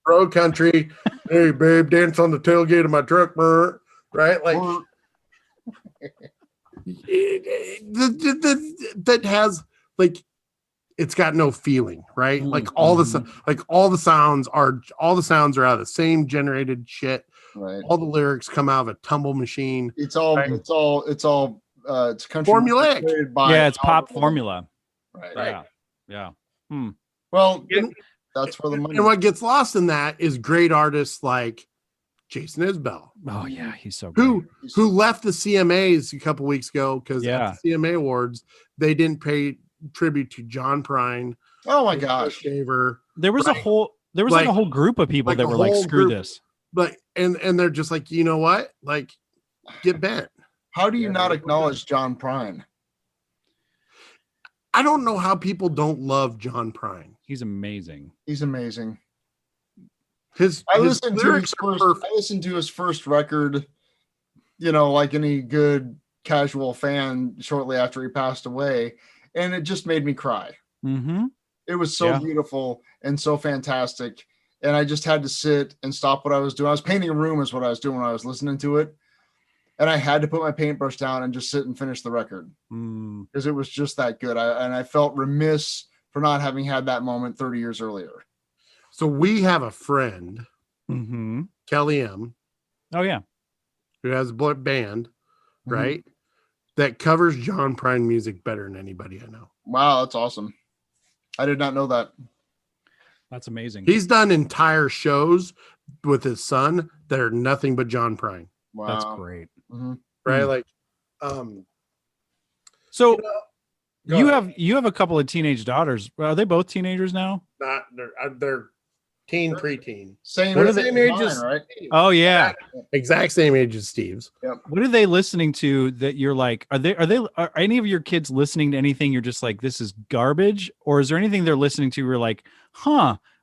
Hey babe, dance on the tailgate of my truck, right? Like that has like, it's got no feeling, right? Like all the sounds are out of the same generated shit. Right. All the lyrics come out of a tumble machine. It's all it's country formulaic. It's pop formula. Right. Yeah. Well, that's where the money. And what gets lost in that is great artists like Jason Isbell. Oh yeah, he's so great. Who left the CMAs a couple weeks ago because at the CMA Awards they didn't pay tribute to John Prine. Oh my gosh. Shaver. There was a whole group of people that were like, screw this. But and they're just like, you know what? Like, get bent. How do you not acknowledge John Prine? I don't know how people don't love John Prine. He's amazing. I listened to his first record, like any good casual fan shortly after he passed away. And it just made me cry. Mm-hmm. It was so beautiful and so fantastic. And I just had to sit and stop what I was doing. I was painting a room is what I was doing when I was listening to it. And I had to put my paintbrush down and just sit and finish the record because it was just that good. I felt remiss for not having had that moment 30 years earlier. So we have a friend, Kelly M. Oh, yeah. Who has a band, right? That covers John Prine music better than anybody I know. Wow, that's awesome. I did not know that. That's amazing. He's done entire shows with his son that are nothing but John Prine. Wow. That's great. Right? Like, so you have a couple of teenage daughters. Are they both teenagers now? Not they're teen, preteen. Same age as right? Oh yeah. Exact same age as Steve's. Yep. What are they listening to that you're like, are any of your kids listening to anything you're just like, this is garbage? Or is there anything they're listening to where like,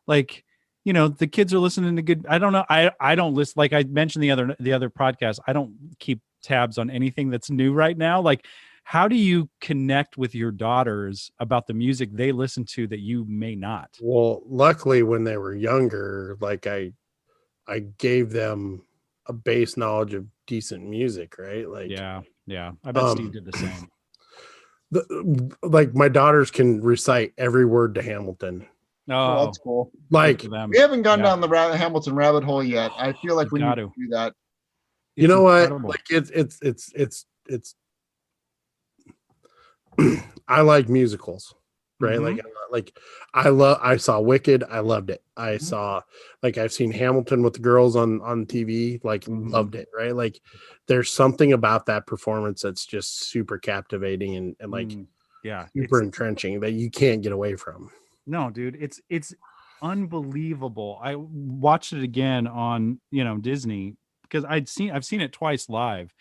like, the kids are listening to good. I don't know. I don't listen. Like I mentioned the other podcast, I don't keep tabs on anything that's new right now. Like, how do you connect with your daughters about the music they listen to that you may not? Well, luckily when they were younger, like I gave them a base knowledge of decent music, right? Like, yeah. I bet Steve did the same. Like my daughters can recite every word to Hamilton. Oh, that's cool. Like we haven't gone down the Hamilton rabbit hole yet. I feel like we need to do that. You know what? Like it's I like musicals, right? I saw Wicked. I loved it. I saw, I've seen Hamilton with the girls on TV, loved it, right? Like there's something about that performance that's just super captivating and super entrenching that you can't get away from. No, dude, it's unbelievable. I watched it again on, Disney because I've seen it twice live,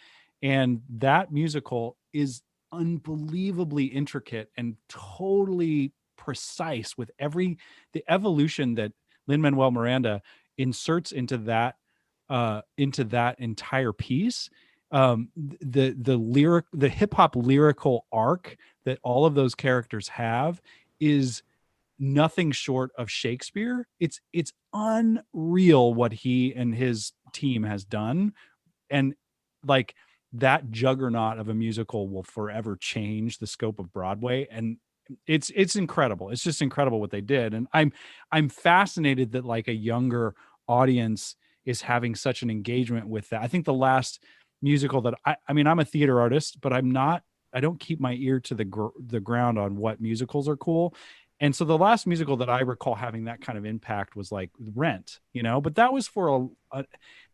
and that musical is unbelievably intricate and totally precise with the evolution that Lin-Manuel Miranda inserts into that entire piece. The hip hop lyrical arc that all of those characters have is nothing short of Shakespeare. It's unreal what he and his team has done, and like that juggernaut of a musical will forever change the scope of Broadway, and it's incredible. It's just incredible what they did, and I'm fascinated that like a younger audience is having such an engagement with that. I think the last musical that I mean, I'm a theater artist, but I don't keep my ear to the ground on what musicals are cool. And so the last musical that I recall having that kind of impact was like Rent, but that was for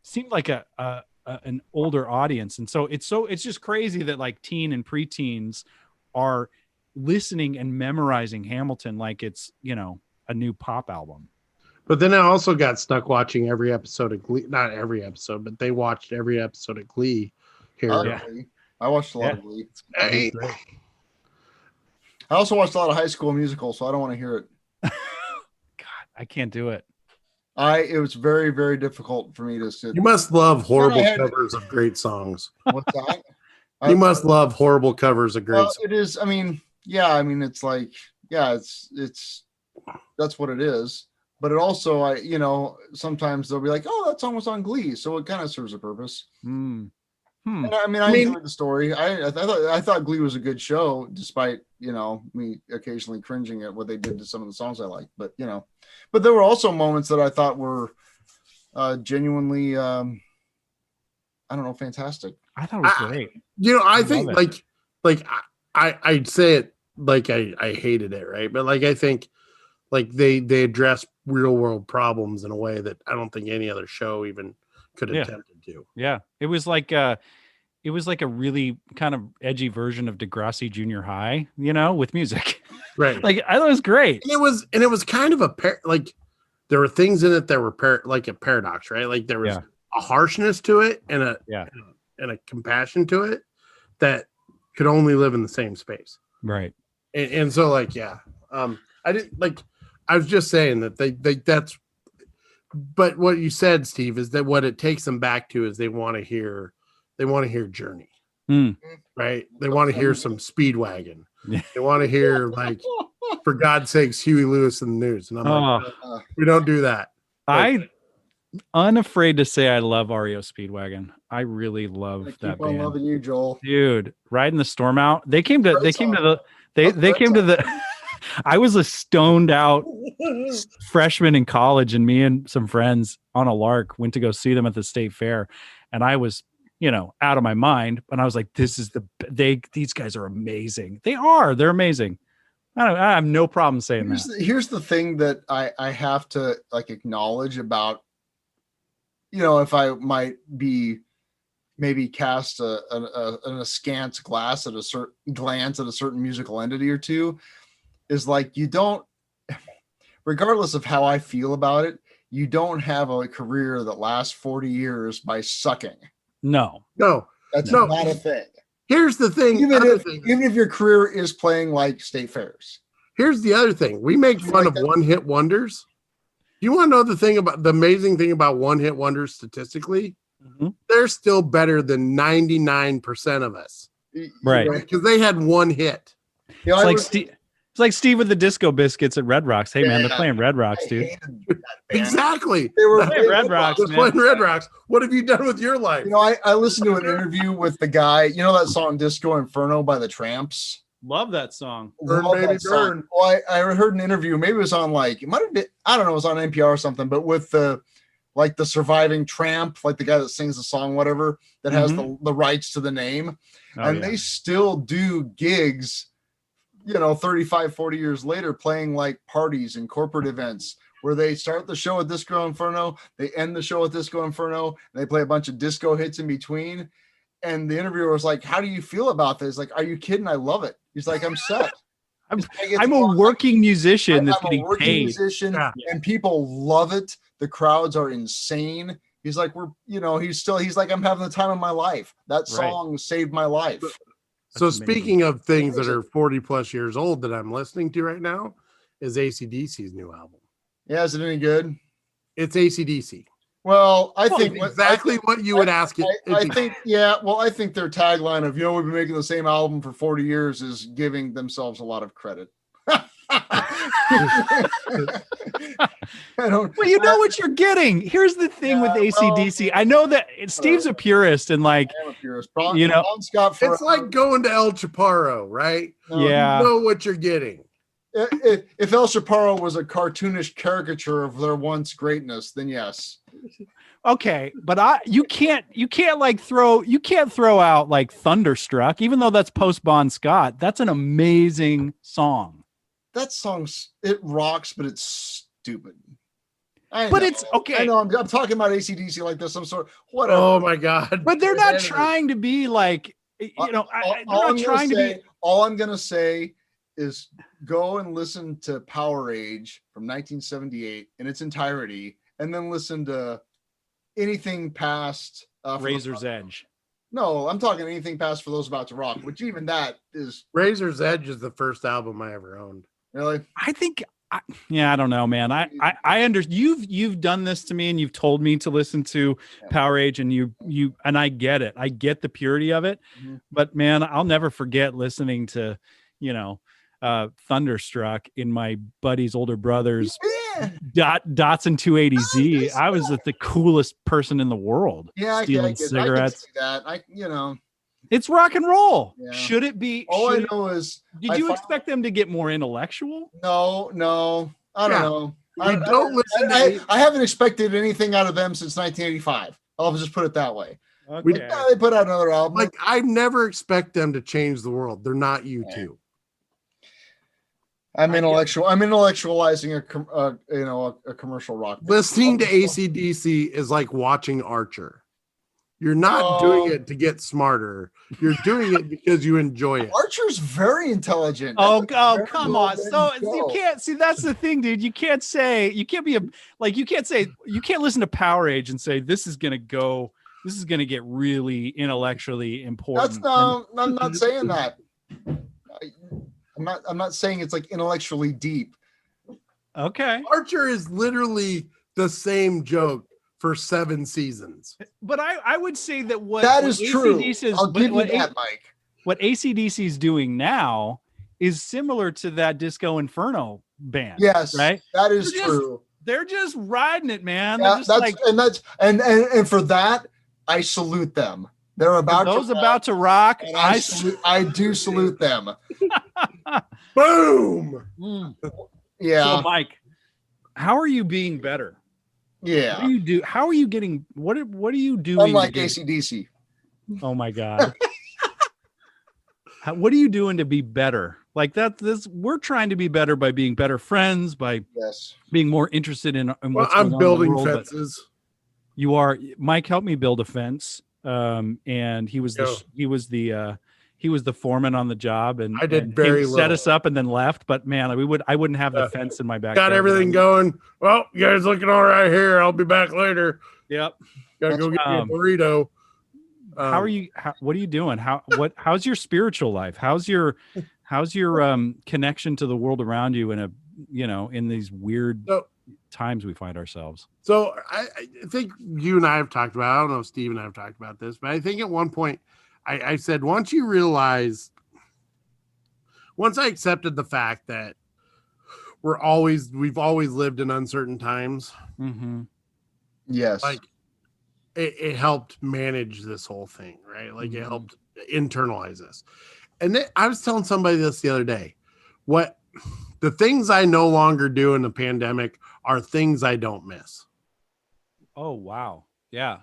seemed like an older audience. And so it's just crazy that like teen and preteens are listening and memorizing Hamilton like it's, a new pop album. But then I also got stuck watching every episode of Glee. Not every episode, but they watched every episode of Glee here. Yeah. I watched a lot of Glee. Hey. I also watched a lot of High School Musical, so I don't want to hear it. God, I can't do it. It was very, very difficult for me to sit. You must love horrible covers of great songs. What's that? You must love horrible covers of great songs. It is. I mean, it's like, it's that's what it is. But it also, sometimes they'll be like, oh, that song was on Glee, so it kind of serves a purpose. And I enjoyed the story. I thought Glee was a good show, despite me occasionally cringing at what they did to some of the songs I liked. But but there were also moments that I thought were genuinely, fantastic. I thought it was great. I think I'd say it like I hated it, right? But I think they address real world problems in a way that I don't think any other show even could have attempted to. Yeah, it was like a really kind of edgy version of Degrassi Junior High, with music. Right. I thought it was great. And it was kind of there were things in it that were like a paradox, right? Like there was a harshness to it and a compassion to it that could only live in the same space. Right. And so I didn't I was just saying that that's, but what you said, Steve, is that what it takes them back to is they want to hear Journey, right? They want to hear some Speedwagon. They want to hear for God's sakes, Huey Lewis and the News. And I'm we don't do that. I'm unafraid to say I love REO Speedwagon. I really love that band. I'm loving you, Joel. Dude, Riding the Storm Out. They came to the I was a stoned out freshman in college, and me and some friends on a lark went to go see them at the state fair, and I was, out of my mind. And I was like, these guys are amazing. They're amazing. I have no problem saying that. Here's the thing that I have to acknowledge about, if I might be maybe cast an askance glance at a certain musical entity or two, is you don't, regardless of how I feel about it, you don't have a career that lasts 40 years by sucking. No, that's not a thing. Here's the thing. Even if your career is playing state fairs. Here's the other thing. We make fun of one-hit wonders. Do you want to know the amazing thing about one-hit wonders statistically? Mm-hmm. They're still better than 99% of us. Right. Because they had one hit. It's like Steve with the Disco Biscuits at Red Rocks. Hey, man, they're playing Red Rocks, dude. Exactly. They were playing Red Rocks. They're playing Red Rocks. What have you done with your life? I listened to an interview with the guy. that song Disco Inferno by the Tramps? Love that song. Burn, baby, burn. Well, I heard an interview. Maybe it was on it might have been, I don't know, it was on NPR or something, but with the surviving tramp, the guy that sings the song, whatever, that has the rights to the name. They still do gigs 35, 40 years later playing like parties and corporate events where they start the show with Disco Inferno, they end the show with Disco Inferno, and they play a bunch of disco hits in between. And the interviewer was like, "How do you feel about this?" Like, "Are you kidding? I love it." He's like, "I'm set." I'm a working musician that's getting paid. Musician, and people love it. The crowds are insane. He's like, he's like, "I'm having the time of my life." That song saved my life. So speaking of things that are 40 plus years old that I'm listening to right now is AC/DC's new album. Yeah, is it any good? It's AC/DC. Well, I think exactly what you would ask it. I think their tagline of, we've been making the same album for 40 years is giving themselves a lot of credit. Well, you know what you're getting. Here's the thing with AC/DC. I know that Steve's a purist and like, I'm a purist. It's like going to El Chaparro, right? Yeah. You know what you're getting. If El Chaparro was a cartoonish caricature of their once greatness, then yes. Okay, but you can't throw out like Thunderstruck, even though that's post Bon Scott. That's an amazing song. That it rocks, but it's stupid. But it's okay. I know I'm talking about AC/DC like this. Some sort whatever. Oh my God! But they're not trying to be like, All I'm gonna say is go and listen to Power Age from 1978 in its entirety, and then listen to anything past Razor's Edge. No, I'm talking anything past For Those About to Rock, which even that is. Razor's Edge is the first album I ever owned. Really? I think. I don't know, man. I understand. You've done this to me, and you've told me to listen to Power Age, and you and I get it. I get the purity of it, but man, I'll never forget listening to, Thunderstruck in my buddy's older brother's Datsun 280Z. I was the coolest person in the world. Yeah, stealing cigarettes. I can see that. It's rock and roll. Yeah. Should it be? All I know is, did you expect them to get more intellectual? No. I don't know. I haven't expected anything out of them since 1985. I'll just put it that way. Okay. They put out another album. Like, I never expect them to change the world. They're not U2. I'm intellectualizing a commercial rock. Listening to AC/DC is like watching Archer. You're not doing it to get smarter. You're doing it because you enjoy it. Archer's very intelligent. Come on. So you can't see, that's the thing, dude. You can't listen to Power Age and say this is going to get really intellectually important. I'm not saying that. I'm not saying it's like intellectually deep. Okay. Archer is literally the same joke for 7 seasons. But I would say that that is true. I'll give you that, Mike. What AC/DC is doing now is similar to that Disco Inferno band. Yes, right. That is true. They're just riding it, man. Yeah, and for that, I salute them. They're about to rock. And I do salute them. Boom. Yeah. So, Mike, how are you being better? Yeah. What do you do? How are you getting? What are you doing? Unlike AC/DC. Oh my God. What are you doing to be better? Like we're trying to be better by being better friends, by being more interested in what's going on. I'm building in the world, fences. You are. Mike helped me build a fence. And he was the foreman on the job, and I did very little. Set us up and then left. But man, I wouldn't have the fence in my backyard. Got everything going. Well, you guys looking all right here. I'll be back later. Yep. Gotta go get me a burrito. How are you? What are you doing? How's your spiritual life? How's your connection to the world around you in these weird times we find ourselves? So I think you and I have talked about, I don't know if Steve and I have talked about this, but I think at one point I said, once I accepted the fact that we've always lived in uncertain times. Mm-hmm. Yes. Like it helped manage this whole thing, right? Like it helped internalize this. And then I was telling somebody this the other day, the things I no longer do in the pandemic are things I don't miss. Oh, wow. Yeah.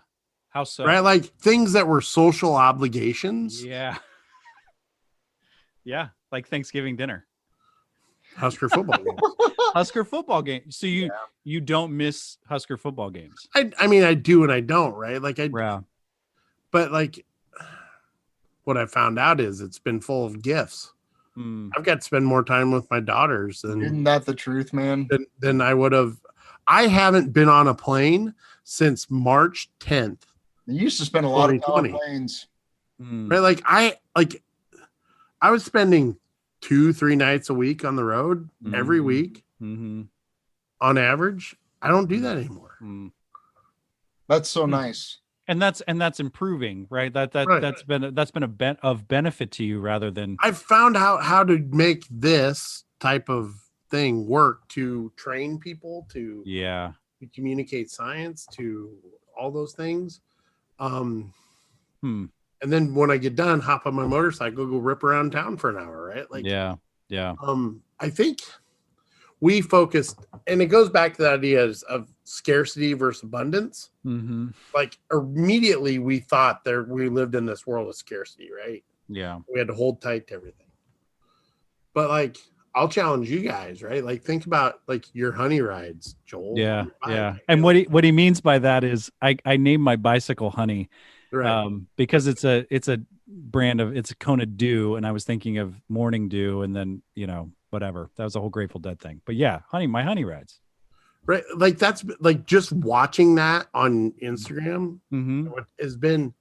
How so? Right? Like things that were social obligations. Yeah. Yeah. like Thanksgiving dinner? Husker football games. Husker football games. So you don't miss Husker football games? I mean, I do and I don't, right? Like but like what I found out is it's been full of gifts. I've got to spend more time with my daughters than. Isn't that the truth, man? Than I would have. I haven't been on a plane since March 10th. You used to spend a lot of time on planes. Right? Like I was spending 2-3 nights a week on the road every week on average. I don't do that anymore. That's so nice. And that's improving, right? That's been of benefit to you rather than. I've found out how to make this type of thing work to train people to communicate science, to all those things. And then when I get done, hop on my motorcycle, go rip around town for an hour, right? Like I think we focused, and it goes back to the ideas of scarcity versus abundance. Like immediately we thought we lived in this world of scarcity, right? Yeah. We had to hold tight to everything. But like, I'll challenge you guys, right? Like think about like your honey rides, Joel. Yeah. And what he means by that is I named my bicycle Honey, right? Because it's a brand of, it's a Kona Dew, and I was thinking of Morning Dew, and then whatever, that was a whole Grateful Dead thing. But yeah, my honey rides. Right. Like that's like just watching that on Instagram has been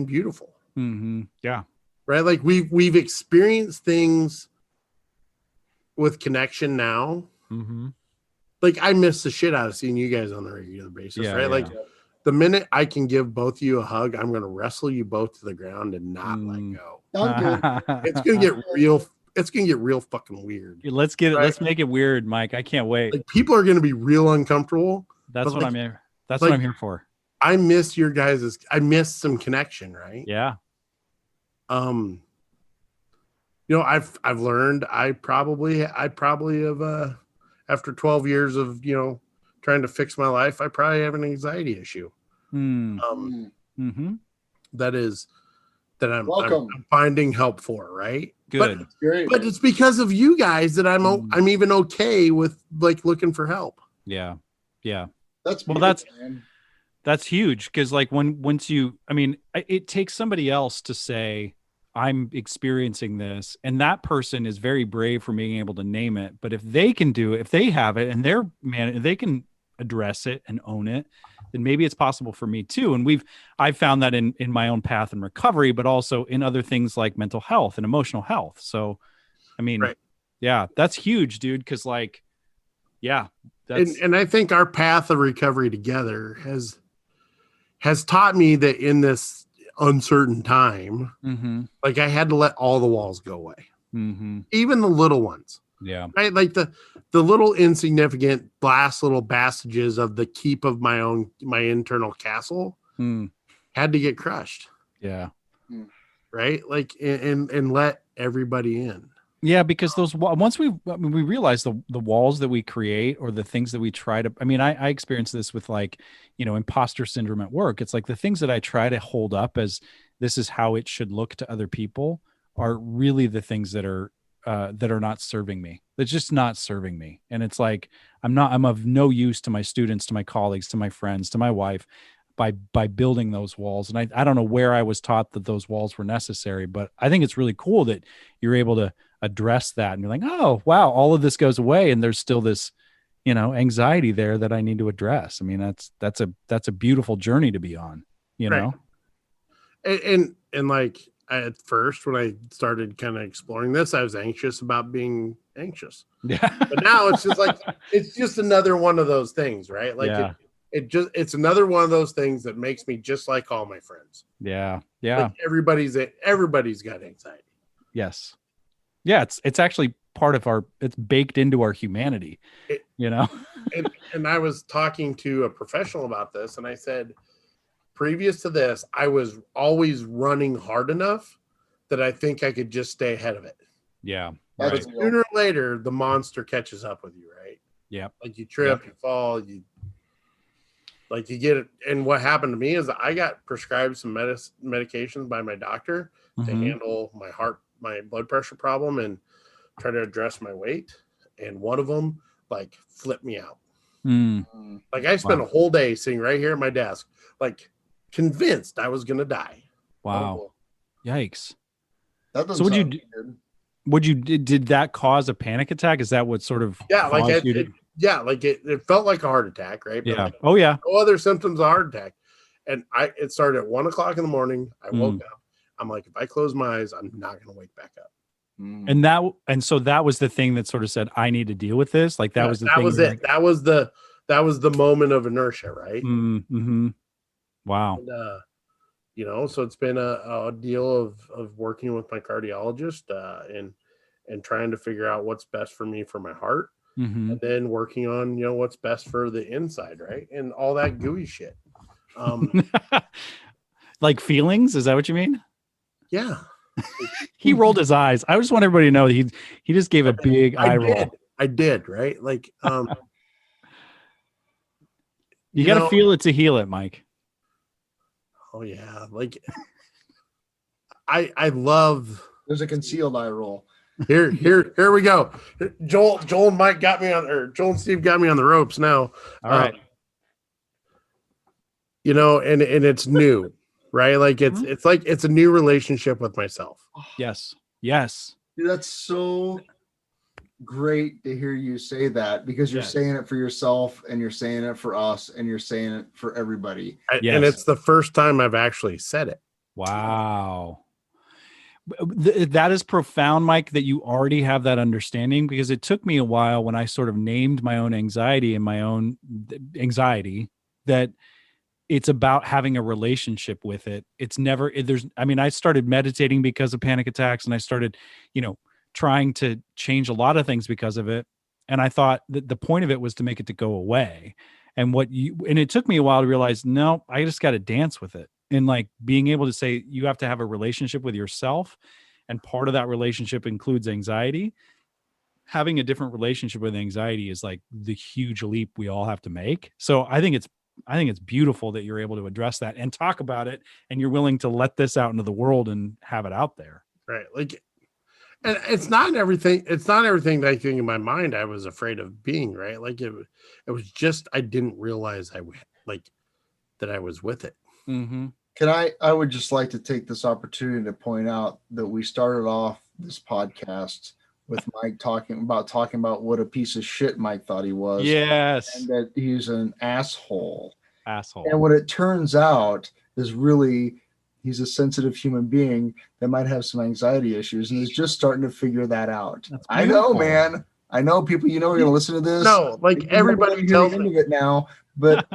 beautiful. Yeah. Right. Like we've experienced things with connection now. Like I miss the shit out of seeing you guys on a regular basis, right? Yeah. Like the minute I can give both of you a hug, I'm going to wrestle you both to the ground and not let go. It's going to get real. It's going to get real fucking weird. Let's get it. Right? Let's make it weird, Mike. I can't wait. Like people are going to be real uncomfortable. That's what I'm here. That's what I'm here for. I miss your guys'. I miss some connection, right? Yeah. I've learned I probably have after 12 years of trying to fix my life, I probably have an anxiety issue. That I'm finding help for, right? Good. But it's because of you guys that I'm even okay with like looking for help. Yeah. That's huge, because like it takes somebody else to say I'm experiencing this, and that person is very brave for being able to name it. But if they can do it, if they have it, and they can address it and own it, then maybe it's possible for me too. And I've found that in my own path and recovery, but also in other things like mental health and emotional health. So, yeah, that's huge, dude. Cause like, and I think our path of recovery together has taught me that in this uncertain time, like I had to let all the walls go away, even the little ones. Yeah. Right. Like the little insignificant last little bastages of the keep of my internal castle had to get crushed. Yeah. Right. Like, and let everybody in. Yeah. Because once we realize the walls that we create, or the things that we try to, I experienced this with like, imposter syndrome at work. It's like the things that I try to hold up as this is how it should look to other people are really the things that are not serving me. That's just not serving me. And it's like, I'm of no use to my students, to my colleagues, to my friends, to my wife by building those walls. And I don't know where I was taught that those walls were necessary, but I think it's really cool that you're able to address that and be like, oh, wow, all of this goes away. And there's still this, anxiety there that I need to address. That's a beautiful journey to be on, know? And like, at first, when I started kind of exploring this, I was anxious about being anxious. Yeah. But now it's just like, it's just another one of those things, right? Like it's another one of those things that makes me just like all my friends. Yeah. Yeah. Like everybody's got anxiety. Yes. Yeah. It's actually part of it's baked into our humanity, And I was talking to a professional about this, and I said, previous to this, I was always running hard enough that I think I could just stay ahead of it. Yeah. But sooner or later, the monster catches up with you, right? Yeah. Like you trip, you fall, you get it. And what happened to me is I got prescribed some medications by my doctor to handle my heart my blood pressure problem and try to address my weight. And one of them like flipped me out. Like I spent a whole day sitting right here at my desk, like convinced I was going to die. Wow. Yikes. That doesn't so would you did that cause a panic attack? Is that what sort of like it felt like a heart attack, right? But yeah. Like, oh yeah. No other symptoms of heart attack. And it started at 1 o'clock in the morning. I woke up. I'm like, if I close my eyes, I'm not going to wake back up. And so that was the thing that sort of said, I need to deal with this. Like that was the thing. Was it. Like, that was the moment of inertia, right? Wow. And, so it's been a deal of working with my cardiologist and trying to figure out what's best for me for my heart, and then working on what's best for the inside, right? And all that gooey shit. Like feelings, is that what you mean? Yeah. He rolled his eyes. I just want everybody to know he just gave a big eye roll. I did, right? Like you got to feel it to heal it, Mike. Oh yeah, like I love. There's a concealed eye roll. Here we go. Joel and Mike got me Joel and Steve got me on the ropes now. All right. And it's new, right? Like it's like it's a new relationship with myself. Yes. Dude, that's so great to hear you say that, because you're saying it for yourself and you're saying it for us and you're saying it for everybody. And it's the first time I've actually said it. Wow. That is profound, Mike, that you already have that understanding, because it took me a while when I sort of named my own anxiety and my own anxiety that it's about having a relationship with it. It's never, I started meditating because of panic attacks, and I started, trying to change a lot of things because of it. And I thought that the point of it was to make it to go away. And it took me a while to realize, no, I just got to dance with it. And like being able to say, you have to have a relationship with yourself. And part of that relationship includes anxiety. Having a different relationship with anxiety is like the huge leap we all have to make. So I think it's beautiful that you're able to address that and talk about it, and you're willing to let this out into the world and have it out there. Right. Like, and it's not everything that I think in my mind I was afraid of being, right? Like it was just, I didn't realize that I was with it. Mm-hmm. I would just like to take this opportunity to point out that we started off this podcast with Mike talking about what a piece of shit Mike thought he was. Yes. And that he's an asshole. Asshole. And what it turns out is really he's a sensitive human being that might have some anxiety issues, and is just starting to figure that out. I know, man. I know people, are going to listen to this. No, like everybody tells me into it now, but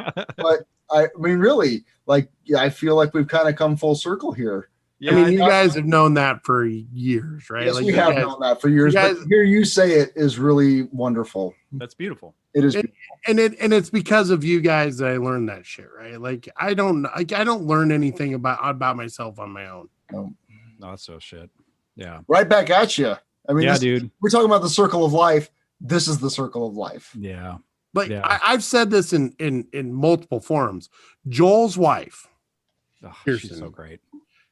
I mean, really, like, I feel like we've kind of come full circle here. Yeah, I mean, you guys have known that for years, right? Yes, we have known that for years. But to hear you say it is really wonderful. That's beautiful. It is beautiful. And it's because of you guys that I learned that shit, right? Like I don't learn anything about myself on my own. No, that's so shit. Yeah. Right back at you. I mean, dude. We're talking about the circle of life. This is the circle of life. Yeah. Like I've said this in multiple forums. Joel's wife, she's so great,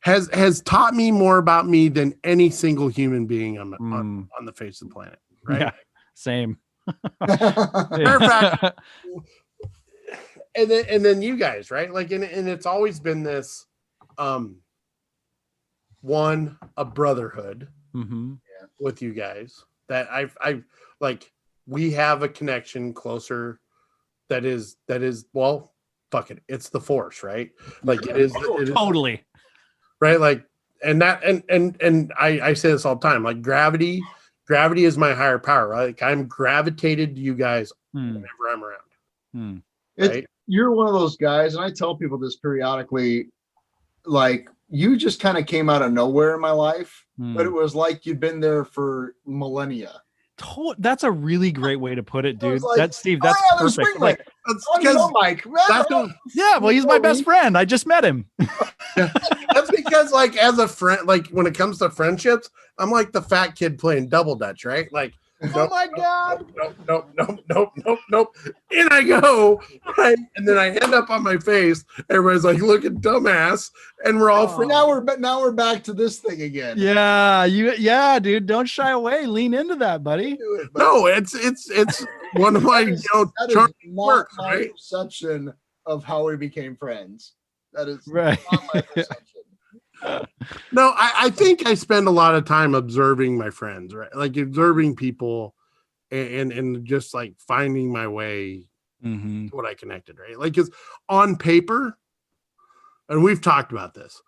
has taught me more about me than any single human being on the face of the planet. Right? Yeah, same. Fact. And then you guys, right? Like, and it's always been this, a brotherhood with you guys that I've like. We have a connection closer that is well, fuck it. It's the force, right? Like it is totally right. Like, and that, and I say this all the time, like gravity is my higher power, right? Like I'm gravitated to you guys whenever I'm around. Right? You're one of those guys, and I tell people this periodically, like you just kind of came out of nowhere in my life, but it was like you'd been there for millennia. That's a really great way to put it, dude. Like, That's Steve. That's perfect. Like, Mike. Well, he's my best friend. I just met him. That's because, like, as a friend, like when it comes to friendships, I'm like the fat kid playing double dutch, right? Like Oh my God. Nope. In I go, right? And then I end up on my face. Everybody's like, looking dumbass. And we're all now we're back to this thing again. Yeah, dude. Don't shy away. Lean into that, buddy. No, it's one of my that is not my perception of how we became friends. That is right. not my perception. No, I think I spend a lot of time observing my friends, right? Like observing people and just like finding my way to what I connected, right? Like, because on paper, and we've talked about this,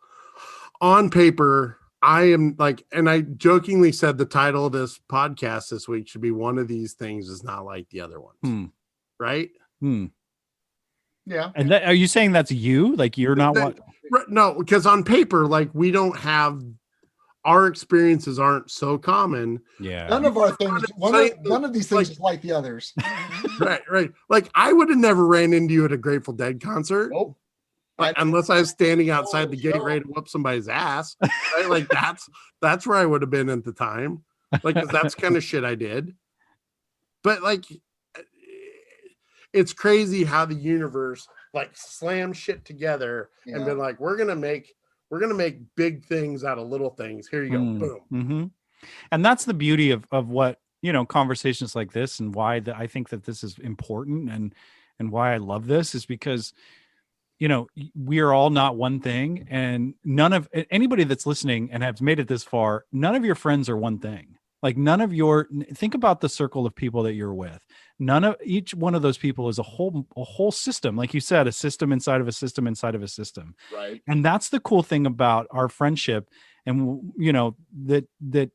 on paper, I am like, and I jokingly said the title of this podcast this week should be "One of These Things Is Not Like the Other Ones," right? Yeah. And are you saying that's you? Like you're not what? No, because on paper, like we don't have, our experiences aren't so common. Yeah. None of our things, none of these things is like the others. Right. Like I would have never ran into you at a Grateful Dead concert. Nope. Unless I was standing outside the gate ready to whoop somebody's ass. Right? Like that's where I would have been at the time. Like, 'cause that's kind of shit I did. But like, it's crazy how the universe like slams shit together and been like, we're gonna make big things out of little things. Here you go, boom. And that's the beauty of what, conversations like this, and why I think that this is important, and why I love this is because, we are all not one thing, and none of anybody that's listening and has made it this far, none of your friends are one thing. Like think about the circle of people that you're with. Each one of those people is a whole system. Like you said, a system inside of a system inside of a system. Right. And that's the cool thing about our friendship. And, that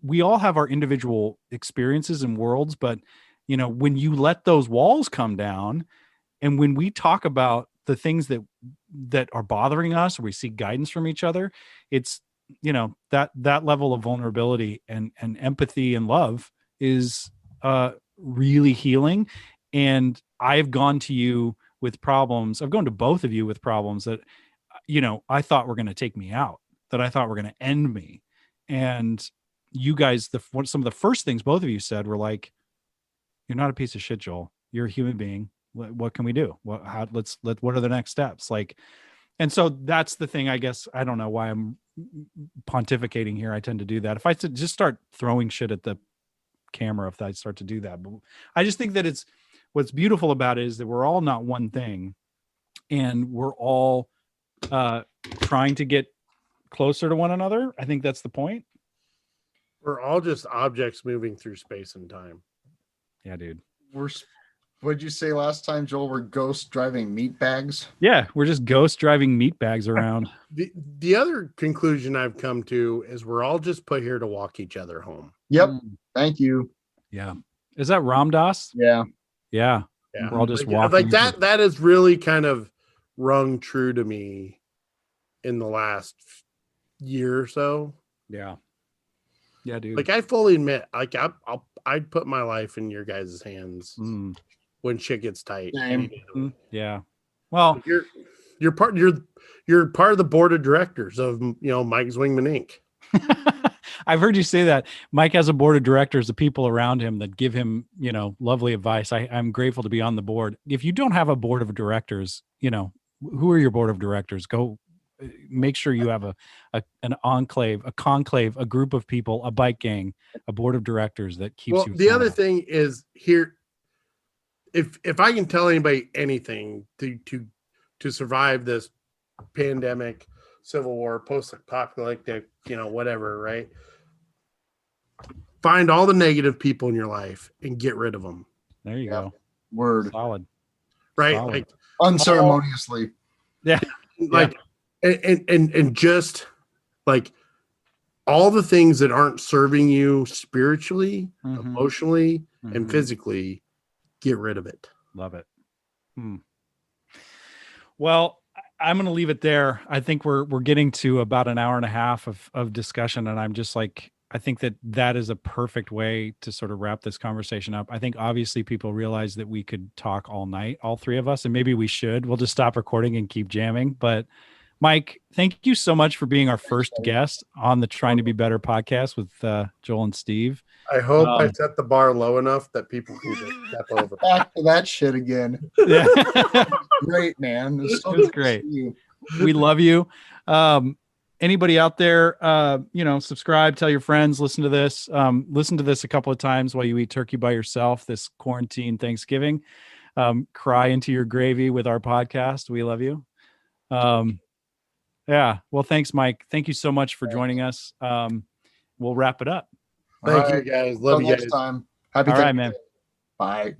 we all have our individual experiences and worlds, but, when you let those walls come down, and when we talk about the things that are bothering us, or we seek guidance from each other, it's, that level of vulnerability and empathy and love is really healing. And I've gone to you with problems. I've gone to both of you with problems that, I thought were going to take me out, that I thought were going to end me. And you guys, some of the first things both of you said were like, "You're not a piece of shit, Joel. You're a human being. What can we do? What are the next steps?" Like, and so that's the thing, I guess. I don't know why I'm pontificating here. I tend to do that. If I just start throwing shit at the camera, if I start to do that, but I just think that what's beautiful about it is that we're all not one thing, and we're all trying to get closer to one another. I think that's the point. We're all just objects moving through space and time. Yeah, dude. What'd you say last time, Joel? We're ghost driving meat bags? Yeah, we're just ghost driving meat bags around. The other conclusion I've come to is we're all just put here to walk each other home. Yep. Thank you. Yeah. Is that Ram Dass? Yeah. Yeah. We're all just walking. Like that. That has really kind of rung true to me in the last year or so. Yeah. Yeah, dude. Like I fully admit, like I'd put my life in your guys' hands when shit gets tight. Yeah. Well, you're part of the board of directors of Mike Zwingman Inc. I've heard you say that. Mike has a board of directors of people around him that give him, lovely advice. I'm grateful to be on the board. If you don't have a board of directors, who are your board of directors? Go make sure you have an enclave, a conclave, a group of people, a bike gang, a board of directors that keeps you. The other thing is here, if I can tell anybody anything to survive this pandemic, civil war, post-apocalyptic, whatever, right? Find all the negative people in your life and get rid of them. There you go. Word. Solid. Right? Solid. Like unceremoniously. Yeah. Like and just like all the things that aren't serving you spiritually, emotionally, and physically, get rid of it. Love it. Well, I'm going to leave it there. I think we're getting to about an hour and a half of discussion, and I'm just like, I think that is a perfect way to sort of wrap this conversation up. I think obviously people realize that we could talk all night, all three of us, and maybe we should. We'll just stop recording and keep jamming. But Mike, thank you so much for being our first guest on the Trying to Be Better podcast with Joel and Steve. I hope I set the bar low enough that people can just step over. Back to that shit again. Yeah. Great, man. It was great. We love you. Anybody out there, subscribe, tell your friends, listen to this a couple of times while you eat turkey by yourself this quarantine Thanksgiving. Cry into your gravy with our podcast. We love you. Yeah. Well, thanks, Mike. Thank you so much for joining us. We'll wrap it up. Thank you, guys. Love you guys. Next time. Happy All right, man. Bye.